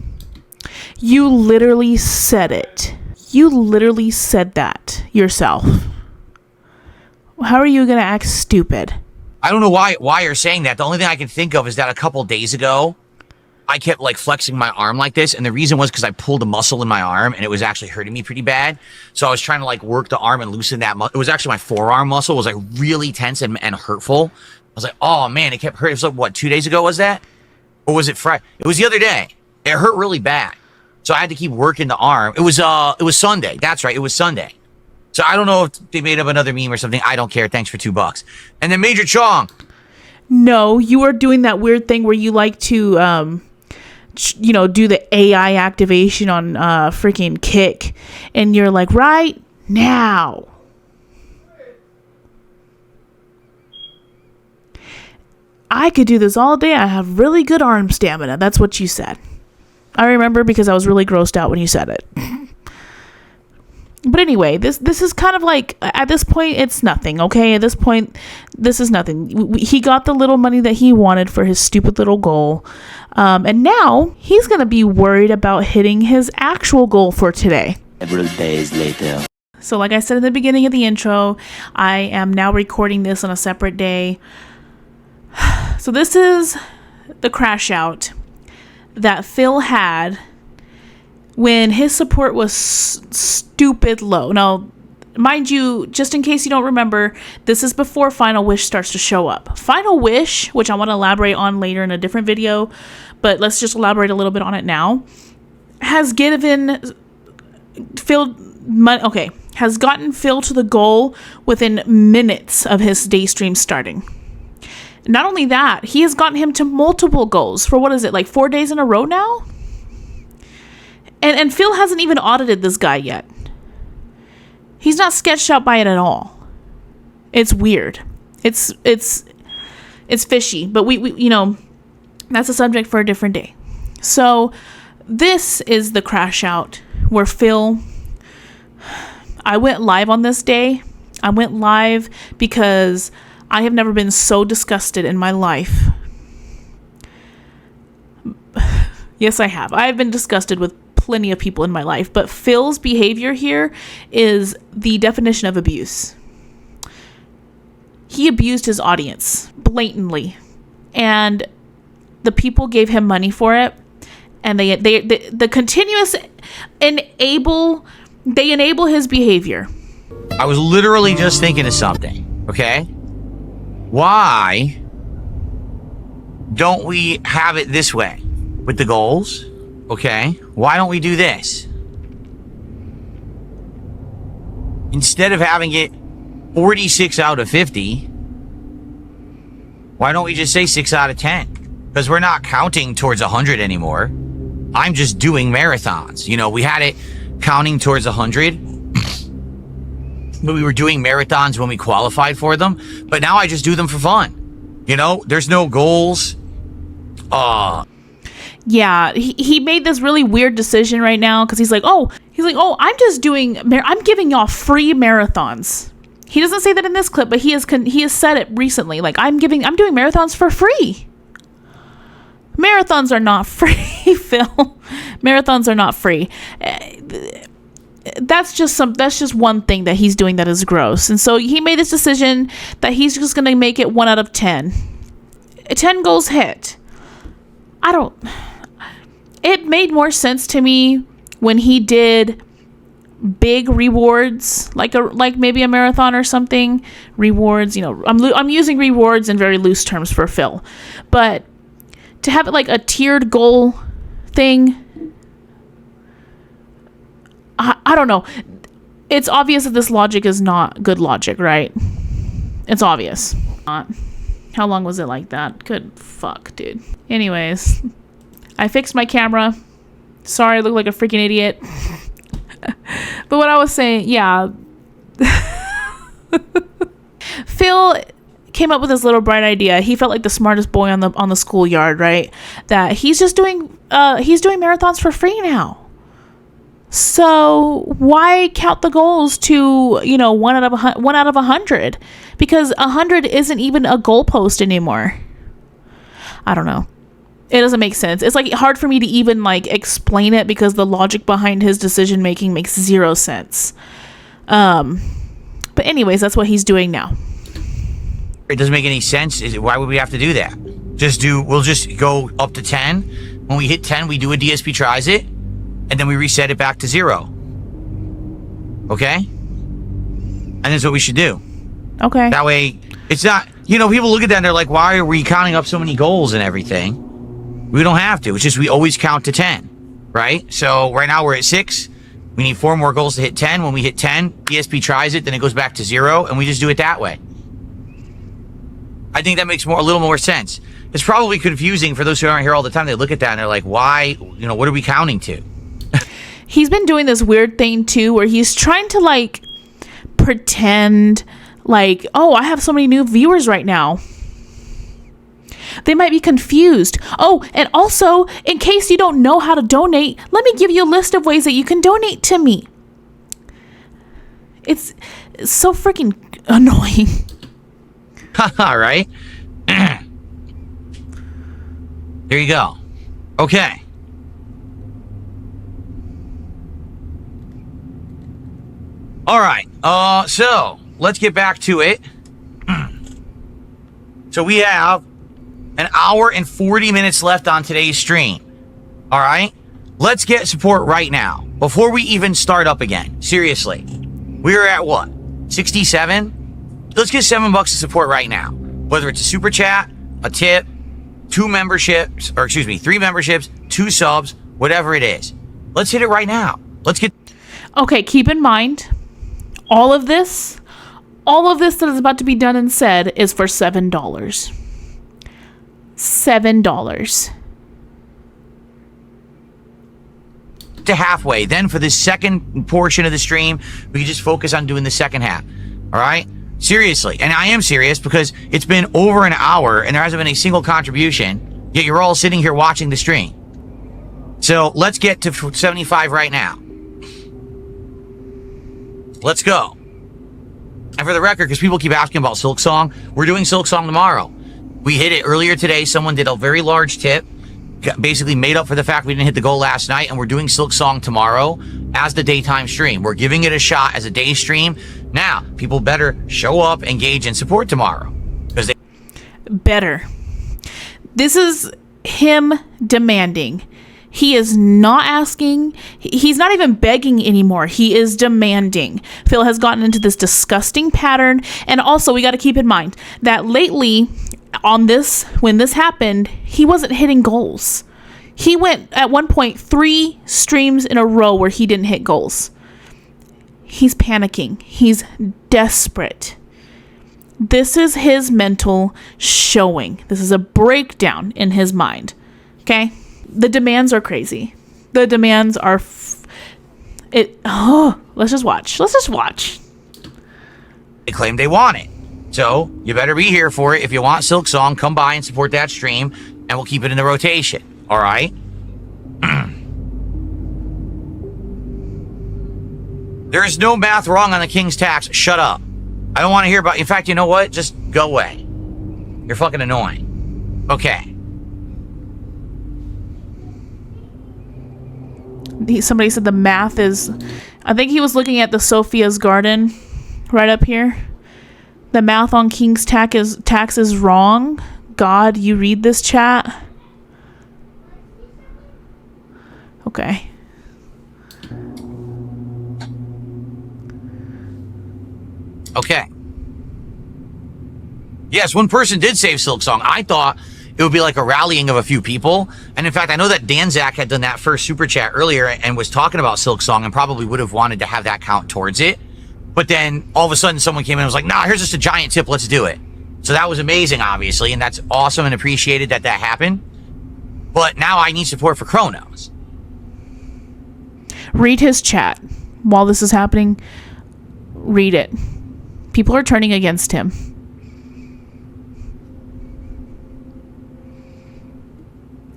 You literally said it. You literally said that yourself. How are you going to act stupid? I don't know why you're saying that. The only thing I can think of is that a couple days ago, I kept like flexing my arm like this, and the reason was because I pulled a muscle in my arm and it was actually hurting me pretty bad. So I was trying to like work the arm and loosen that muscle. It was actually my forearm muscle was like really tense and hurtful. I was like, oh man, it kept hurting. It was like, what, 2 days ago was that? Or was it Friday? It was the other day. It hurt really bad. So I had to keep working the arm. It was Sunday. That's right. It was Sunday. So I don't know if they made up another meme or something. I don't care. Thanks for $2. And then Major Chong. No, you are doing that weird thing where you like to, you know, do the AI activation on freaking Kick, and you're like, right now. I could do this all day. I have really good arm stamina. That's what you said. I remember because I was really grossed out when you said it. But anyway, this is kind of like, at this point, it's nothing, okay? At this point, this is nothing. He got the little money that he wanted for his stupid little goal. And now, he's going to be worried about hitting his actual goal for today. Several days later. So like I said in the beginning of the intro, I am now recording this on a separate day. So this is the crash out that Phil had when his support was stupid low. Now, mind you, just in case you don't remember, this is before Final Wish starts to show up. Final Wish, which I want to elaborate on later in a different video, but let's just elaborate a little bit on it now, has given Phil money. Okay, has gotten Phil to the goal within minutes of his day stream starting. Not only that, he has gotten him to multiple goals for what is it, like 4 days in a row now? And Phil hasn't even audited this guy yet. He's not sketched out by it at all. It's weird. It's fishy, but we you know, that's a subject for a different day. So this is the crash out where Phil, I went live on this day. I went live because I have never been so disgusted in my life. Yes, I have. I've been disgusted with plenty of people in my life, but Phil's behavior here is the definition of abuse. He abused his audience blatantly, and the people gave him money for it, and they the continuous enable his behavior. I was literally just thinking of something, okay? Why don't we have it this way with the goals, okay? Why don't we do this? Instead of having it 46 out of 50, why don't we just say 6 out of 10? Because we're not counting towards 100 anymore. I'm just doing marathons. You know, we had it counting towards 100, but we were doing marathons when we qualified for them. But now I just do them for fun. You know, there's no goals. Yeah, he made this really weird decision right now because he's like, oh, I'm giving y'all free marathons. He doesn't say that in this clip, but he has said it recently. Like, I'm doing marathons for free. Marathons are not free, Phil. Marathons are not free. That's just one thing that he's doing that is gross. And so he made this decision that he's just going to make it 1 out of 10. 10 goals hit. It made more sense to me when he did big rewards, like maybe a marathon or something. Rewards, you know, I'm using rewards in very loose terms for Phil, but to have it like a tiered goal thing, I don't know. It's obvious that this logic is not good logic, right? It's obvious. How long was it like that? Good fuck, dude. Anyways, I fixed my camera. Sorry, I look like a freaking idiot. But what I was saying, yeah. Phil came up with this little bright idea. He felt like the smartest boy on the schoolyard, right? That he's doing marathons for free now. So why count the goals to, you know, 1 out of 100? Because 100 isn't even a goalpost anymore. I don't know. It doesn't make sense. It's like hard for me to even like explain it because the logic behind his decision making makes zero sense. But anyways, that's what he's doing now. It doesn't make any sense. Why would we have to do that? We'll just go up to 10. When we hit 10, we do a DSP tries it, and then we reset it back to 0. Okay? And that's what we should do. Okay. That way, it's not, you know, people look at that and they're like, why are we counting up so many goals and everything? We don't have to. It's just we always count to 10, right? So right now we're at 6. We need 4 more goals to hit 10. When we hit 10, DSP tries it, then it goes back to 0, and we just do it that way. I think that makes a little more sense. It's probably confusing for those who aren't here all the time. They look at that and they're like, why, you know, what are we counting to? He's been doing this weird thing too where he's trying to like pretend like, oh, I have so many new viewers right now. They might be confused. Oh, and also, in case you don't know how to donate, let me give you a list of ways that you can donate to me. It's so freaking annoying. All right. There you go. Okay. All right. So let's get back to it. So we have an hour and 40 minutes left on today's stream. All right. Let's get support right now before we even start up again. Seriously. We're at what? 67? Let's get $7 of support right now. Whether it's a super chat, a tip, 3 memberships, 2 subs, whatever it is. Let's hit it right now. Let's get. Okay, keep in mind, all of this that is about to be done and said is for $7. $7. To halfway. Then for the second portion of the stream, we can just focus on doing the second half. All right? Seriously. And I am serious because it's been over an hour and there hasn't been a single contribution, yet you're all sitting here watching the stream. So let's get to 75 right now. Let's go. And for the record, because people keep asking about Silk Song, we're doing Silk Song tomorrow. We hit it earlier today. Someone did a very large tip, basically made up for the fact we didn't hit the goal last night, and we're doing Silk Song tomorrow as the daytime stream. We're giving it a shot as a day stream. Now, people better show up, engage, and support tomorrow. Because they better. This is him demanding. He is not asking. He's not even begging anymore. He is demanding. Phil has gotten into this disgusting pattern. And also, we got to keep in mind that lately on this, when this happened, he wasn't hitting goals. He went at one point 3 streams in a row where he didn't hit goals. He's panicking. He's desperate. This is his mental showing. This is a breakdown in his mind. Okay? The demands are crazy. The demands are let's just watch. Let's just watch. They claim they want it. So you better be here for it. If you want Silk Song, come by and support that stream and we'll keep it in the rotation. All right? There is no math wrong on the King's tax. Shut up. I don't want to hear about. In fact, you know what? Just go away. You're fucking annoying. Okay. Somebody said the math is. I think he was looking at the Sophia's Garden right up here. The math on King's tax is wrong. God, you read this chat? Okay. Okay. Yes, one person did save Silk Song. I thought it would be like a rallying of a few people. And in fact, I know that Danzak had done that first super chat earlier and was talking about Silk Song and probably would have wanted to have that count towards it. But then all of a sudden someone came in and was like, nah, here's just a giant tip. Let's do it. So that was amazing, obviously. And that's awesome and appreciated that happened. But now I need support for Chronos. Read his chat while this is happening. Read it. People are turning against him.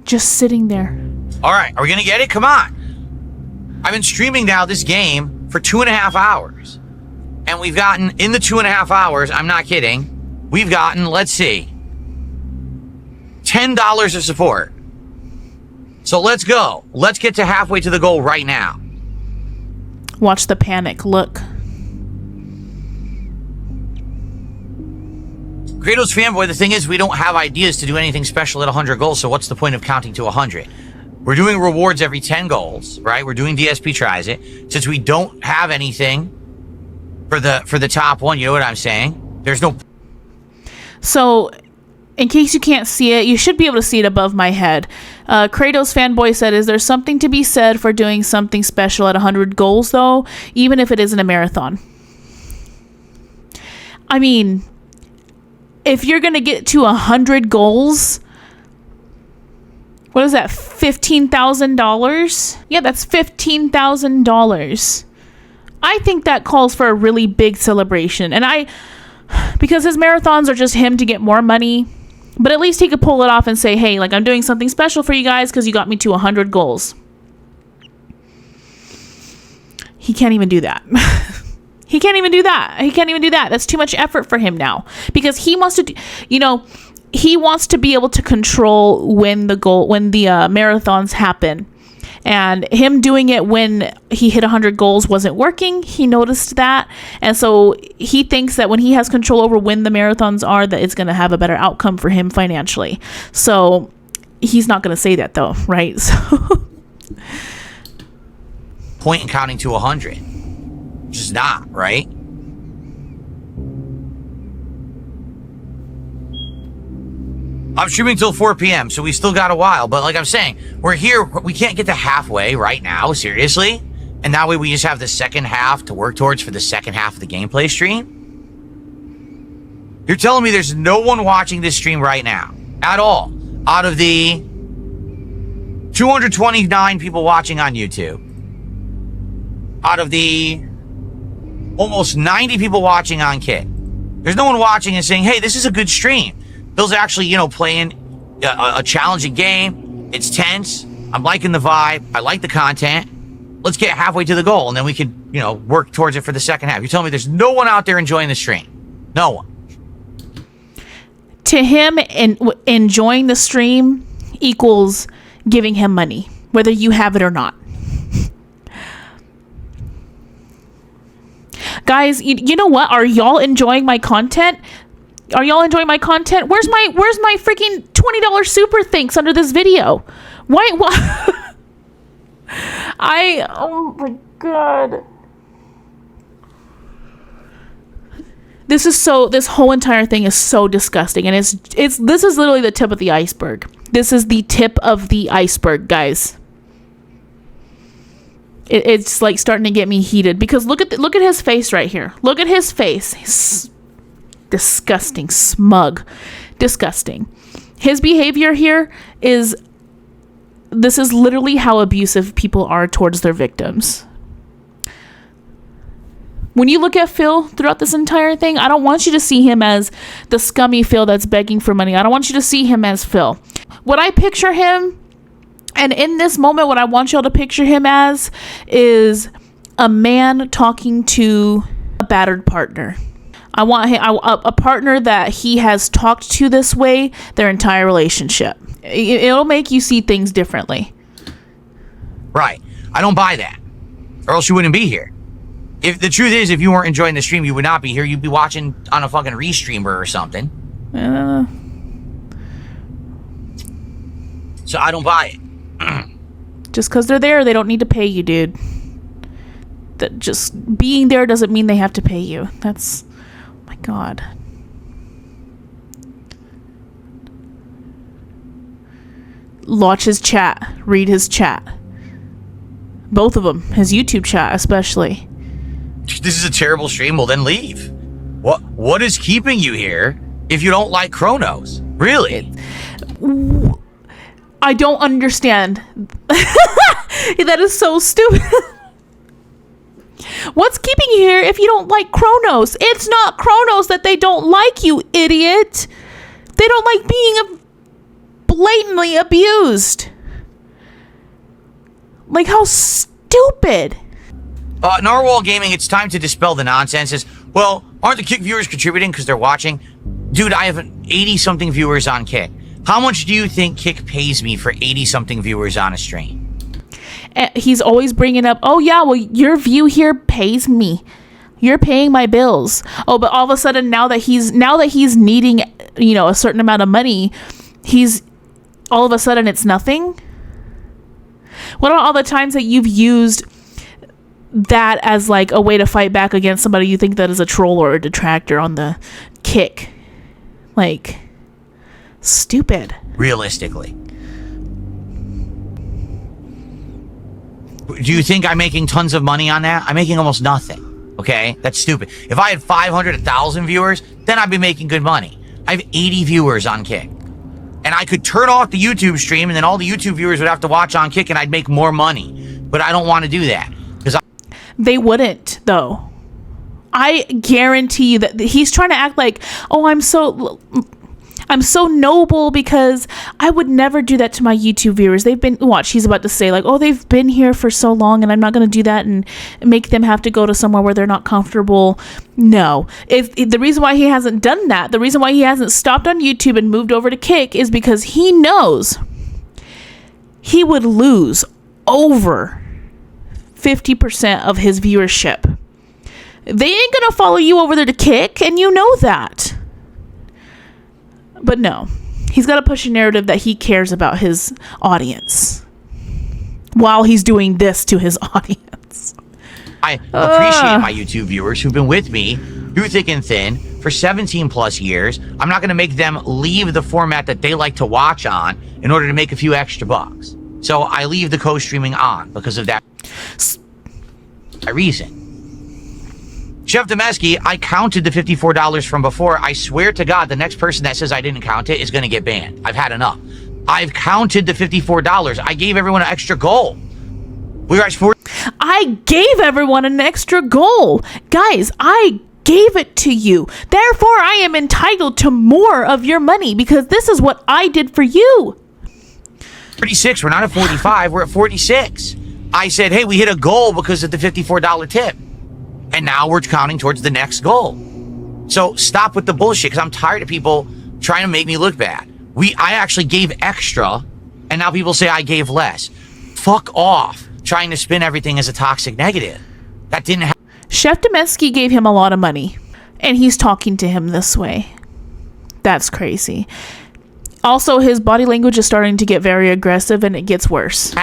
Just sitting there. All right. Are we going to get it? Come on. I've been streaming now this game for 2.5 hours. And we've gotten, in the 2.5 hours, I'm not kidding, we've gotten, let's see, $10 of support. So let's go. Let's get to halfway to the goal right now. Watch the panic. Look. Kratos fanboy, the thing is, we don't have ideas to do anything special at 100 goals, so what's the point of counting to 100? We're doing rewards every 10 goals, right? We're doing DSP tries it. Since we don't have anything for the top one, you know what I'm saying? There's no... So, in case you can't see it, you should be able to see it above my head. Kratos fanboy said, is there something to be said for doing something special at 100 goals, though, even if it isn't a marathon? I mean, if you're going to get to 100 goals, what is that, $15,000? Yeah, that's $15,000. I think that calls for a really big celebration. And because his marathons are just him to get more money, but at least he could pull it off and say, hey, like, I'm doing something special for you guys because you got me to 100 goals. He can't even do that. He can't even do that. He can't even do that. That's too much effort for him now because he wants to, he wants to be able to control when the marathons happen. And him doing it when he hit 100 goals wasn't working. He noticed that. And so he thinks that when he has control over when the marathons are, that it's going to have a better outcome for him financially. So he's not going to say that though, right? So point in counting to 100. Just not, right? I'm streaming till 4 p.m., so we still got a while. But like I'm saying, we're here. We can't get to halfway right now, seriously. And that way we just have the second half to work towards for the second half of the gameplay stream. You're telling me there's no one watching this stream right now at all. out of the 229 people watching on YouTube, out of the almost 90 people watching on Kick, there's no one watching and saying, hey, this is a good stream. Phil's actually, you know, playing a challenging game. It's tense. I'm liking the vibe. I like the content. Let's get halfway to the goal, and then we can, you know, work towards it for the second half. You tell me there's no one out there enjoying the stream. No one. To him, enjoying the stream equals giving him money, whether you have it or not. Guys, you know what? Are y'all enjoying my content? Are y'all enjoying my content? Where's my freaking $20 super thanks under this video? Why? Oh my god. This whole entire thing is so disgusting, and this is literally the tip of the iceberg. This is the tip of the iceberg, guys. It's like starting to get me heated because look at his face right here. Look at his face. He's disgusting, smug, disgusting. His behavior here is literally how abusive people are towards their victims. When you look at Phil throughout this entire thing, I don't want you to see him as the scummy Phil that's begging for money. I don't want you to see him as Phil. What I picture him, and in this moment, what I want y'all to picture him as is a man talking to a battered partner. I want him, a partner that he has talked to this way their entire relationship. It'll make you see things differently. Right. I don't buy that. Or else you wouldn't be here. If the truth is, if you weren't enjoying the stream, you would not be here. You'd be watching on a fucking restreamer or something. So I don't buy it. Just because they're there, they don't need to pay you, dude. That just being there doesn't mean they have to pay you. That's, oh my god. Watch his chat. Read his chat. Both of them. His YouTube chat, especially. This is a terrible stream. Well, then leave. What is keeping you here if you don't like Chronos? Really? I don't understand. That is so stupid. What's keeping you here if you don't like Chronos? It's not Chronos that they don't like, you idiot. They don't like being blatantly abused. Like, how stupid. Narwhal Gaming, it's time to dispel the nonsense. Well, aren't the Kick viewers contributing because they're watching? Dude, I have 80-something viewers on Kick. How much do you think Kick pays me for 80-something viewers on a stream? He's always bringing up, oh yeah, well, your view here pays me. You're paying my bills. Oh, but all of a sudden, now that he's needing, you know, a certain amount of money, all of a sudden it's nothing. What about all the times that you've used that as like a way to fight back against somebody you think that is a troll or a detractor on the Kick? Like, stupid. Realistically. Do you think I'm making tons of money on that? I'm making almost nothing. Okay? That's stupid. If I had 500, 1,000 viewers, then I'd be making good money. I have 80 viewers on Kick. And I could turn off the YouTube stream and then all the YouTube viewers would have to watch on Kick and I'd make more money. But I don't want to do that. They wouldn't, though. I guarantee you that he's trying to act like, oh, I'm so noble because I would never do that to my YouTube viewers. He's about to say like, oh, they've been here for so long and I'm not going to do that and make them have to go to somewhere where they're not comfortable. No. If the reason why he hasn't done that, the reason why he hasn't stopped on YouTube and moved over to Kick is because he knows he would lose over 50% of his viewership. They ain't gonna follow you over there to Kick, and you know that. But no, he's got to push a narrative that he cares about his audience while he's doing this to his audience. I appreciate my YouTube viewers who've been with me through thick and thin for 17 plus years. I'm not going to make them leave the format that they like to watch on in order to make a few extra bucks. So I leave the co-streaming on because of that reason. Chef Demesky, I counted the $54 from before. I swear to God, the next person that says I didn't count it is going to get banned. I've had enough. I've counted the $54. I gave everyone an extra goal. We guys for I gave everyone an extra goal. Guys, I gave it to you. Therefore, I am entitled to more of your money because this is what I did for you. 46. We're not at 45. We're at 46. I said, hey, we hit a goal because of the $54 tip. And now we're counting towards the next goal. So stop with the bullshit because I'm tired of people trying to make me look bad. I actually gave extra, and now people say I gave less. Fuck off, trying to spin everything as a toxic negative. That didn't happen. Chef Demetsky gave him a lot of money, and he's talking to him this way. That's crazy. Also, his body language is starting to get very aggressive, and it gets worse.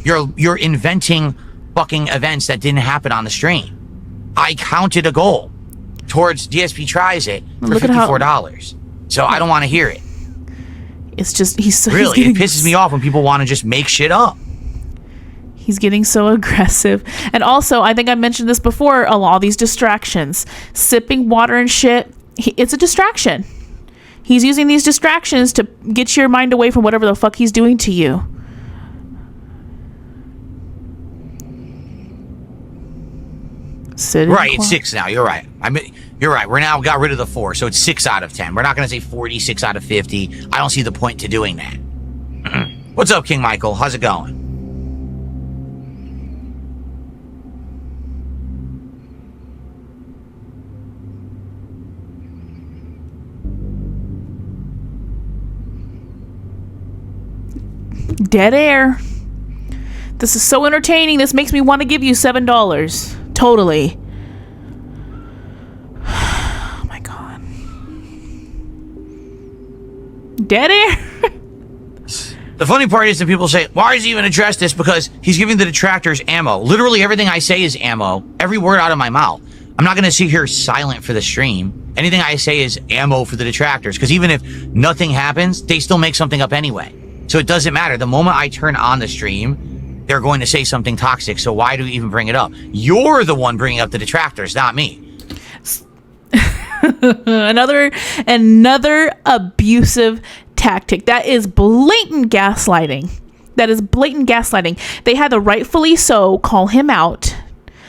You're inventing fucking events that didn't happen on the stream. I counted a goal towards DSP Tries It for $54. So I don't want to hear it. It's just, it pisses me off when people want to just make shit up. He's getting so aggressive. And also, I think I mentioned this before, all these distractions. Sipping water and shit, it's a distraction. He's using these distractions to get your mind away from whatever the fuck he's doing to you. Right, it's 6 now. You're right. You're right. We're now got rid of the 4, so it's 6 out of 10. We're not going to say 46 out of 50. I don't see the point to doing that. What's up, King Michael? How's it going? Dead air. This is so entertaining. This makes me want to give you $7. Totally. Oh my god. Dead air. The funny part is that people say, why does he even address this? Because he's giving the detractors ammo. Literally everything I say is ammo. Every word out of my mouth. I'm not going to sit here silent for the stream. Anything I say is ammo for the detractors. Because even if nothing happens, they still make something up anyway. So it doesn't matter. The moment I turn on the stream, they're going to say something toxic. So why do we even bring it up? You're the one bringing up the detractors, not me. Another abusive tactic. That is blatant gaslighting. They had to rightfully so call him out.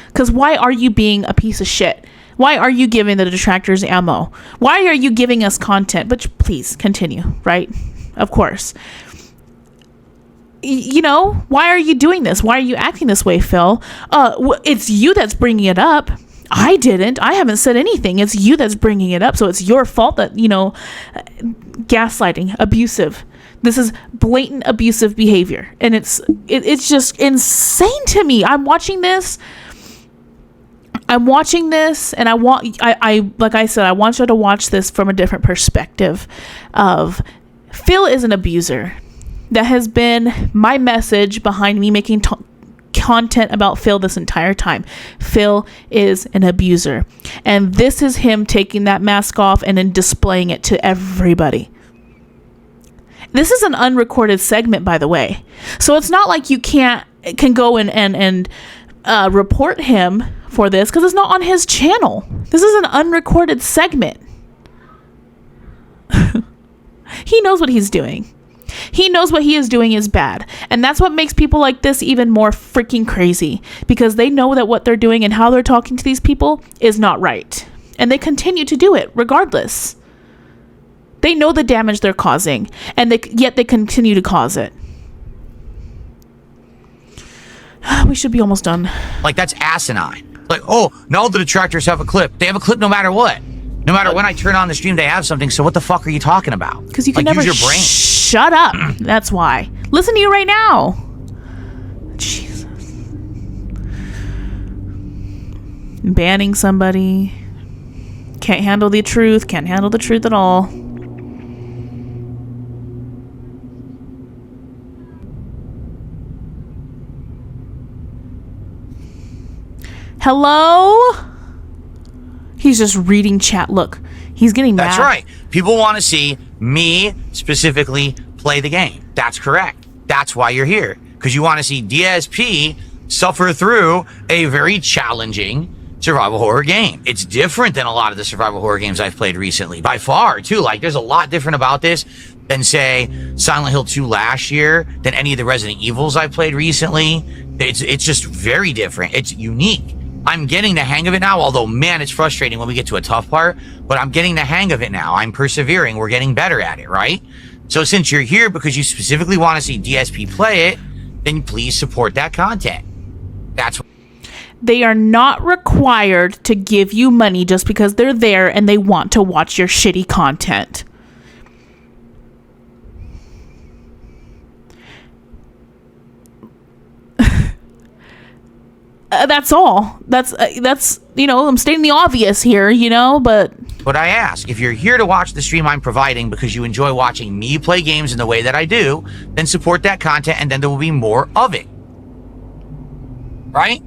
Because why are you being a piece of shit? Why are you giving the detractors ammo? Why are you giving us content? But please continue, right? Of course. You know, why are you doing this? Why are you acting this way, Phil? It's you that's bringing it up. I didn't. I haven't said anything. It's you that's bringing it up. So it's your fault that, gaslighting, abusive. This is blatant abusive behavior. And it's just insane to me. I'm watching this and I like I said, I want you to watch this from a different perspective of Phil is an abuser. That has been my message behind me making content about Phil this entire time. Phil is an abuser. And this is him taking that mask off and then displaying it to everybody. This is an unrecorded segment, by the way. So it's not like you can go and report him for this because it's not on his channel. This is an unrecorded segment. He knows what he's doing. He knows what he is doing is bad. And that's what makes people like this even more freaking crazy. Because they know that what they're doing and how they're talking to these people is not right. And they continue to do it regardless. They know the damage they're causing. And yet they continue to cause it. We should be almost done. Like, that's asinine. Like, oh, now the detractors have a clip. They have a clip no matter what. No matter when I turn on the stream, they have something. So what the fuck are you talking about? Because you can never use your brain. Shut up. That's why. Listen to you right now. Jesus. Banning somebody. Can't handle the truth. Can't handle the truth at all. Hello? He's just reading chat. Look, he's getting mad. That's right. People want to see me specifically play the game. That's correct. That's why you're here. Because you want to see DSP suffer through a very challenging survival horror game. It's different than a lot of the survival horror games I've played recently. By far, too. Like, there's a lot different about this than say Silent Hill 2 last year, than any of the Resident Evils I played recently. It's just very different. It's unique. I'm getting the hang of it now, although man, it's frustrating when we get to a tough part, but I'm getting the hang of it now. I'm persevering. We're getting better at it, right? So since you're here because you specifically want to see DSP play it, then please support that content. That's what They are not required to give you money just because they're there and they want to watch your shitty content. That's all. That's I'm stating the obvious here, but what I ask. If you're here to watch the stream I'm providing because you enjoy watching me play games in the way that I do, then support that content and then there will be more of it. Right?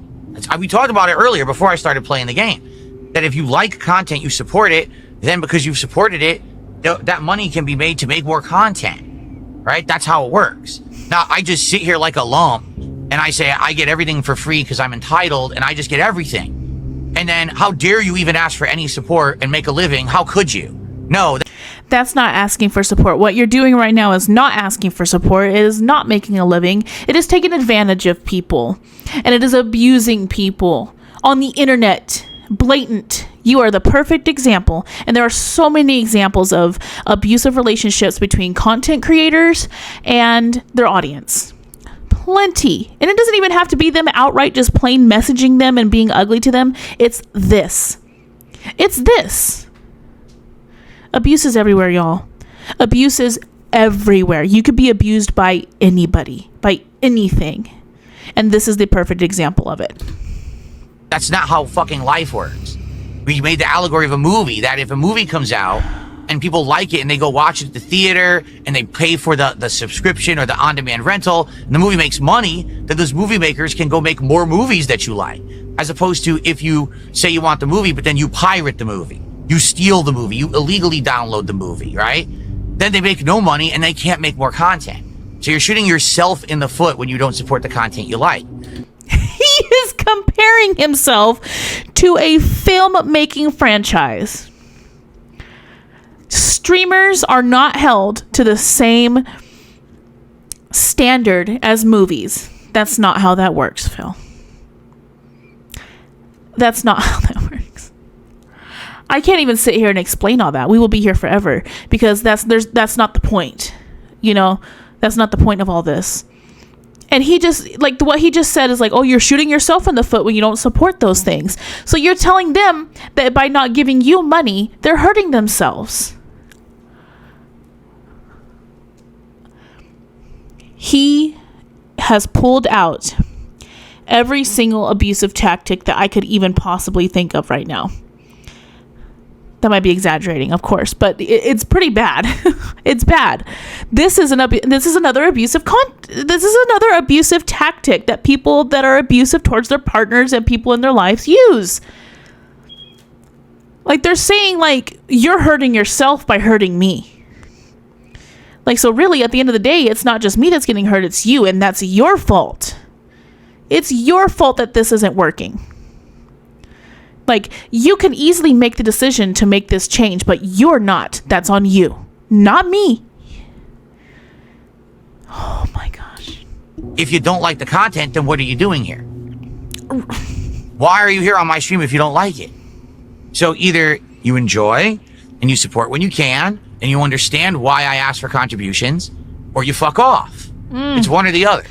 We talked about it earlier before I started playing the game. That if you like content, you support it, then because you've supported it, that money can be made to make more content. Right? That's how it works. Now, I just sit here like a lump and I say I get everything for free because I'm entitled and I just get everything. And then how dare you even ask for any support and make a living? How could you? No. That's not asking for support. What you're doing right now is not asking for support. It is not making a living. It is taking advantage of people. And it is abusing people on the internet. Blatant. You are the perfect example. And there are so many examples of abusive relationships between content creators and their audience. Plenty. And it doesn't even have to be them outright just plain messaging them and being ugly to them. It's this. It's this. Abuse is everywhere, y'all. Abuse is everywhere. You could be abused by anybody, by anything. And this is the perfect example of it. That's not how fucking life works. We made the allegory of a movie that if a movie comes out and people like it and they go watch it at the theater and they pay for the subscription or the on-demand rental and the movie makes money, then those movie makers can go make more movies that you like. As opposed to if you say you want the movie, but then you pirate the movie. You steal the movie. You illegally download the movie, right? Then they make no money and they can't make more content. So you're shooting yourself in the foot when you don't support the content you like. He is comparing himself to a film-making franchise. Streamers are not held to the same standard as movies. That's not how that works, Phil. That's not how that works. I can't even sit here and explain all that. We will be here forever because that's not the point. That's not the point of all this. And he just, what he just said is oh, you're shooting yourself in the foot when you don't support those things. So you're telling them that by not giving you money, they're hurting themselves. He has pulled out every single abusive tactic that I could even possibly think of right now. That might be exaggerating, of course, but it's pretty bad. It's bad. This is another abusive tactic that people that are abusive towards their partners and people in their lives use. They're saying you're hurting yourself by hurting me. So really at the end of the day, it's not just me that's getting hurt, it's you, and that's your fault. It's your fault that this isn't working. You can easily make the decision to make this change, but you're not. That's on you, not me. Oh my gosh. If you don't like the content, then what are you doing here? Why are you here on my stream if you don't like it? So either you enjoy and you support when you can and you understand why I ask for contributions, or you fuck off. It's one or the other.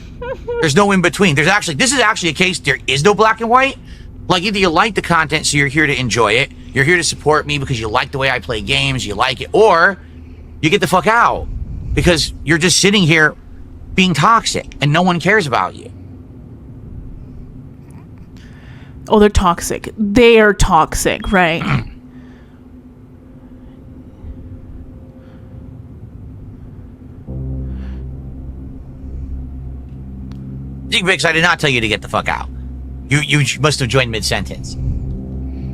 There's no in between. This is actually a case, there is no black and white. Either you like the content, so you're here to enjoy it, you're here to support me because you like the way I play games, you like it, or you get the fuck out because you're just sitting here being toxic and no one cares about you. Oh, they're toxic. They are toxic, right? Vix, I did not tell you to get the fuck out. You must have joined mid-sentence.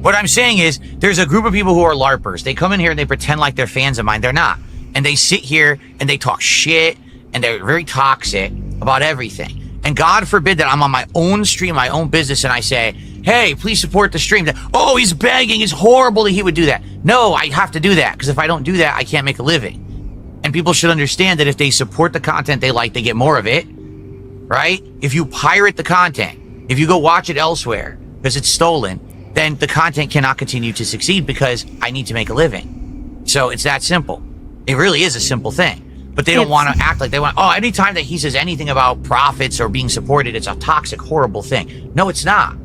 What I'm saying is, there's a group of people who are LARPers. They come in here and they pretend like they're fans of mine. They're not. And they sit here and they talk shit and they're very toxic about everything. And God forbid that I'm on my own stream, my own business, and I say, hey, please support the stream. Oh, he's begging. It's horrible that he would do that. No, I have to do that because if I don't do that, I can't make a living. And people should understand that if they support the content they like, they get more of it, right? If you pirate the content, if you go watch it elsewhere because it's stolen, then the content cannot continue to succeed because I need to make a living. So it's that simple. It really is a simple thing. But they don't want to act like they want, oh, anytime that he says anything about profits or being supported, it's a toxic, horrible thing. No, it's not.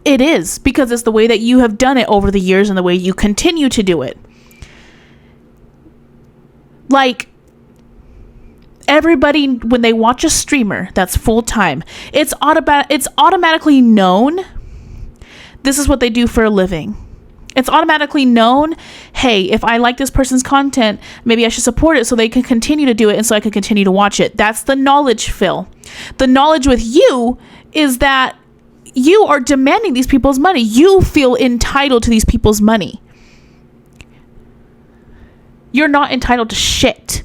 It is, because it's the way that you have done it over the years and the way you continue to do it. Like, everybody, when they watch a streamer that's full-time, it's automatically known this is what they do for a living. It's automatically known, hey, if I like this person's content, maybe I should support it so they can continue to do it and so I can continue to watch it. That's the knowledge, Phil. The knowledge with you is that you are demanding these people's money. You feel entitled to these people's money. You're not entitled to shit.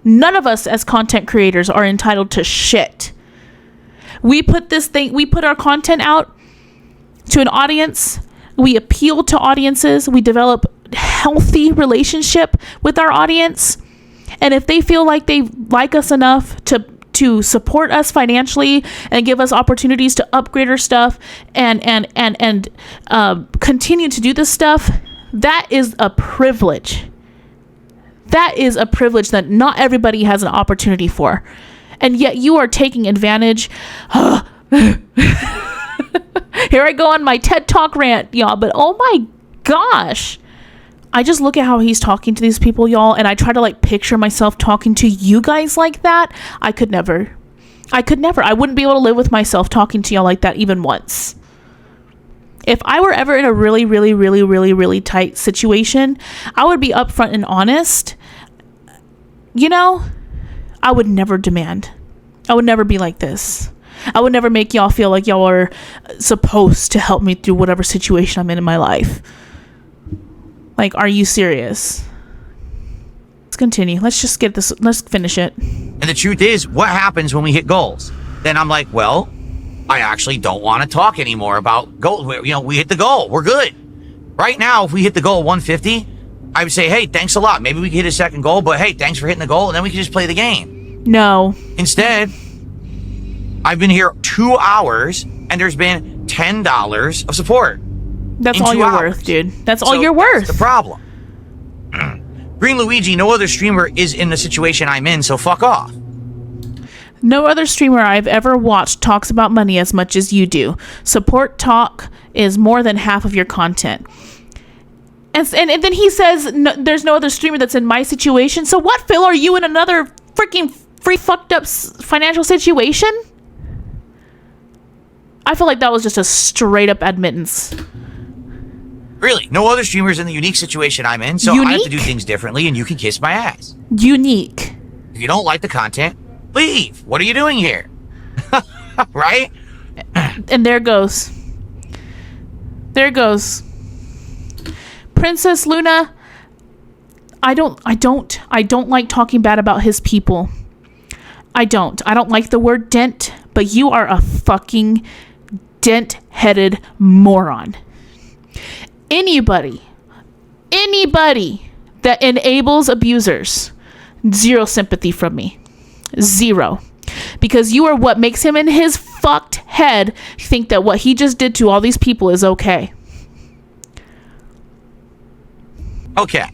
None of us as content creators are entitled to shit. We put our content out to an audience. We appeal to audiences. We develop healthy relationship with our audience. And if they feel like they like us enough to support us financially and give us opportunities to upgrade our stuff and continue to do this stuff, that is a privilege. That is a privilege that not everybody has an opportunity for. And yet you are taking advantage. Here I go on my TED Talk rant, y'all. But oh my gosh. I just look at how he's talking to these people, y'all, and I try to like picture myself talking to you guys like that. I could never. I wouldn't be able to live with myself talking to y'all like that even once. If I were ever in a really, really, really, really, really tight situation, I would be upfront and honest. You know, I would never demand. I would never be like this. I would never make y'all feel like y'all are supposed to help me through whatever situation I'm in my life. Like, are you serious? Let's continue. Let's just get this. Let's finish it. And the truth is, what happens when we hit goals? Then I'm like, well, I actually don't want to talk anymore about goals. You know, we hit the goal. We're good. Right now, if we hit the goal 150, I would say, hey, thanks a lot. Maybe we can hit a second goal, but hey, thanks for hitting the goal, and then we can just play the game. No. Instead, I've been here 2 hours, and there's been $10 of support. That's all you're worth, dude. That's all you're worth. That's the problem. Green Luigi, no other streamer is in the situation I'm in, so fuck off. No other streamer I've ever watched talks about money as much as you do. Support talk is more than half of your content. And then he says, no, there's no other streamer that's in my situation. So what, Phil? Are you in another freaking fucked up financial situation? I feel like that was just a straight up admittance. Really, no other streamers in the unique situation I'm in, so I have to do things differently, and you can kiss my ass. Unique. If you don't like the content, leave. What are you doing here? Right? And there goes. There goes. Princess Luna, I don't like talking bad about his people. I don't like the word dent, but you are a fucking dent-headed moron. Anybody that enables abusers, zero sympathy from me. Zero. Because you are what makes him in his fucked head think that what he just did to all these people is okay. Okay.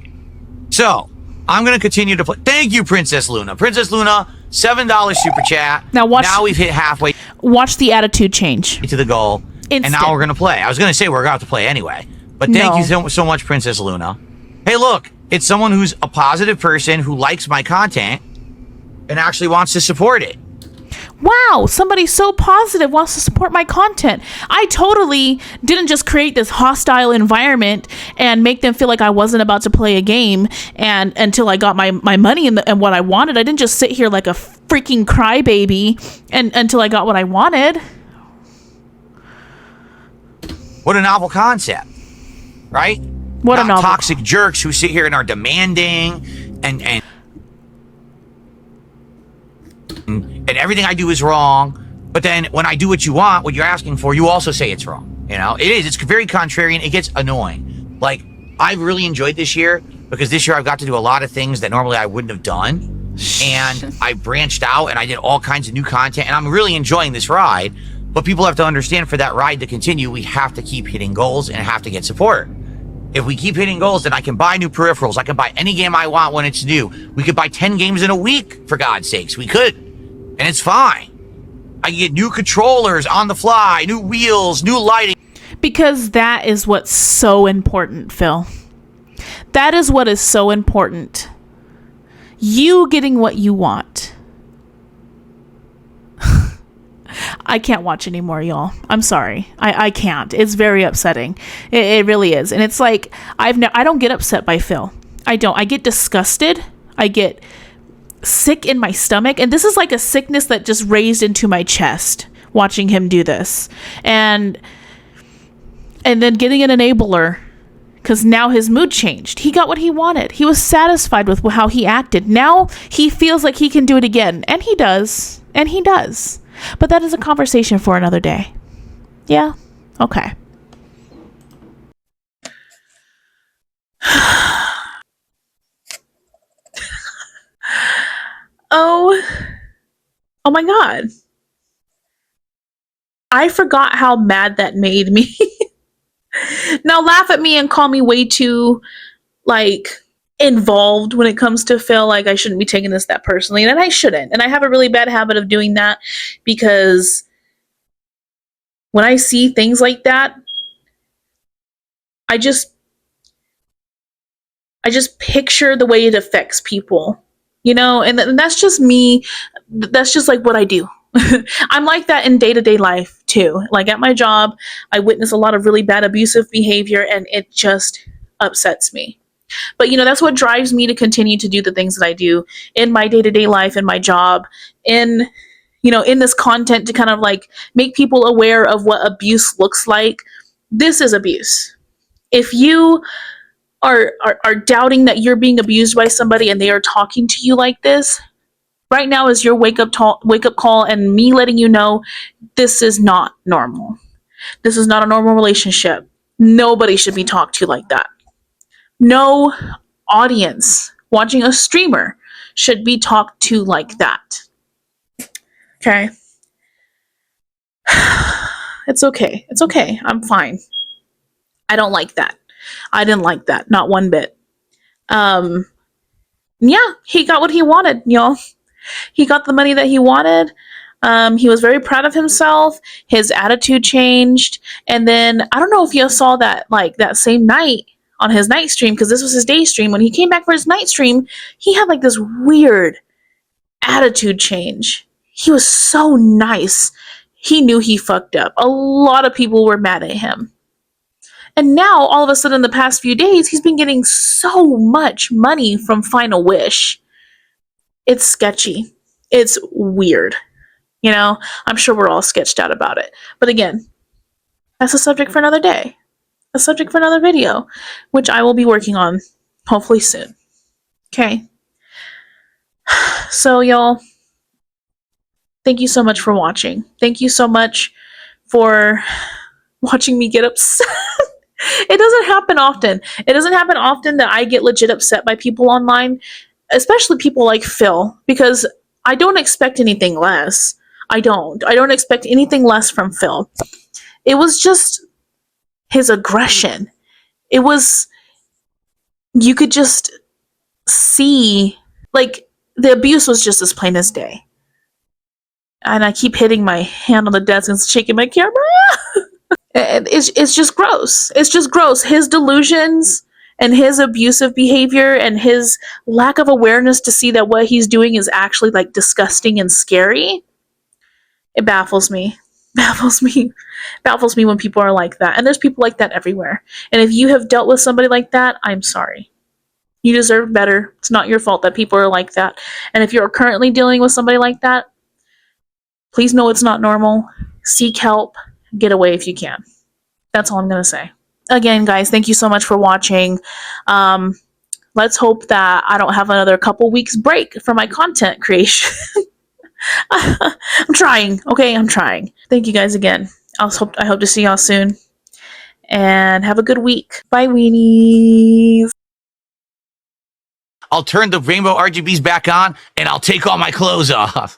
So, I'm going to continue to play. Thank you, Princess Luna. Princess Luna, $7 super chat. Now we've hit halfway. Watch the attitude change. To the goal. Instant. And now we're going to play. I was going to say we're going to have to play anyway. But thank you so much, Princess Luna. Hey, look. It's someone who's a positive person who likes my content and actually wants to support it. Wow, somebody so positive wants to support my content. I totally didn't just create this hostile environment and make them feel like I wasn't about to play a game and until I got my money and what I wanted. I didn't just sit here like a freaking crybaby and until I got what I wanted. What a novel concept, right? What a novel. Toxic jerks who sit here and are demanding and everything I do is wrong. But then when I do what you want, what you're asking for, you also say it's wrong. You know, it is. It's very contrarian. It gets annoying. Like, I've really enjoyed this year because this year I've got to do a lot of things that normally I wouldn't have done. and I branched out and I did all kinds of new content, and I'm really enjoying this ride. But people have to understand, for that ride to continue, we have to keep hitting goals and have to get support. If we keep hitting goals, then I can buy new peripherals. I can buy any game I want when it's new. We could buy 10 games in a week, for God's sakes. We could. And it's fine. I can get new controllers on the fly, new wheels, new lighting. Because that is what's so important, Phil. That is what is so important. You getting what you want. I can't watch anymore, y'all. I'm sorry. I can't. It's very upsetting. It really is. And it's like, I don't get upset by Phil. I don't. I get disgusted. I get sick in my stomach. And this is like a sickness that just raised into my chest watching him do this. And then getting an enabler, because now his mood changed. He got what he wanted. He was satisfied with how he acted. Now he feels like he can do it again. And he does. And he does. But that is a conversation for another day. Yeah? Okay. Oh my God. I forgot how mad that made me. Now laugh at me and call me way too, like, involved when it comes to Phil. Like, I shouldn't be taking this that personally, and I shouldn't. And I have a really bad habit of doing that, because when I see things like that, I just picture the way it affects people, you know. And that's just me. That's just like what I do. I'm like that in day-to-day life too. Like at my job, I witness a lot of really bad abusive behavior, and it just upsets me. But, you know, that's what drives me to continue to do the things that I do in my day-to-day life, in my job, in this content, to kind of like make people aware of what abuse looks like. This is abuse. If you are doubting that you're being abused by somebody and they are talking to you like this, right now is your wake up call, and me letting you know this is not normal. This is not a normal relationship. Nobody should be talked to like that. No audience watching a streamer should be talked to like that. Okay? It's okay. It's okay. I'm fine. I don't like that. I didn't like that. Not one bit. Yeah, he got what he wanted, y'all. He got the money that he wanted. He was very proud of himself. His attitude changed. And then, I don't know if you saw that, like, that same night, on his night stream, because this was his day stream, when he came back for his night stream, he had like this weird attitude change. He was so nice. He knew he fucked up. A lot of people were mad at him. And now, all of a sudden, in the past few days, he's been getting so much money from Final Wish. It's sketchy. It's weird. You know, I'm sure we're all sketched out about it. But again, that's a subject for another day. A subject for another video, which I will be working on hopefully soon. Okay. So, y'all, thank you so much for watching. Thank you so much for watching me get upset. It doesn't happen often. It doesn't happen often that I get legit upset by people online, especially people like Phil, because I don't expect anything less. I don't expect anything less from Phil. It was just his aggression. It was, you could just see, like, the abuse was just as plain as day. And I keep hitting my hand on the desk and shaking my camera. It's just gross. It's just gross. His delusions and his abusive behavior and his lack of awareness to see that what he's doing is actually, like, disgusting and scary. It baffles me. Baffles me when people are like that. And there's people like that everywhere. And if you have dealt with somebody like that, I'm sorry. You deserve better. It's not your fault that people are like that. And if you're currently dealing with somebody like that, please know it's not normal. Seek help. Get away if you can. That's all I'm going to say. Again, guys, thank you so much for watching. Let's hope that I don't have another couple weeks break for my content creation. I'm trying. Okay, I'm trying. Thank you guys again. I hope to see y'all soon. And have a good week. Bye, Weenies. I'll turn the rainbow RGBs back on, and I'll take all my clothes off.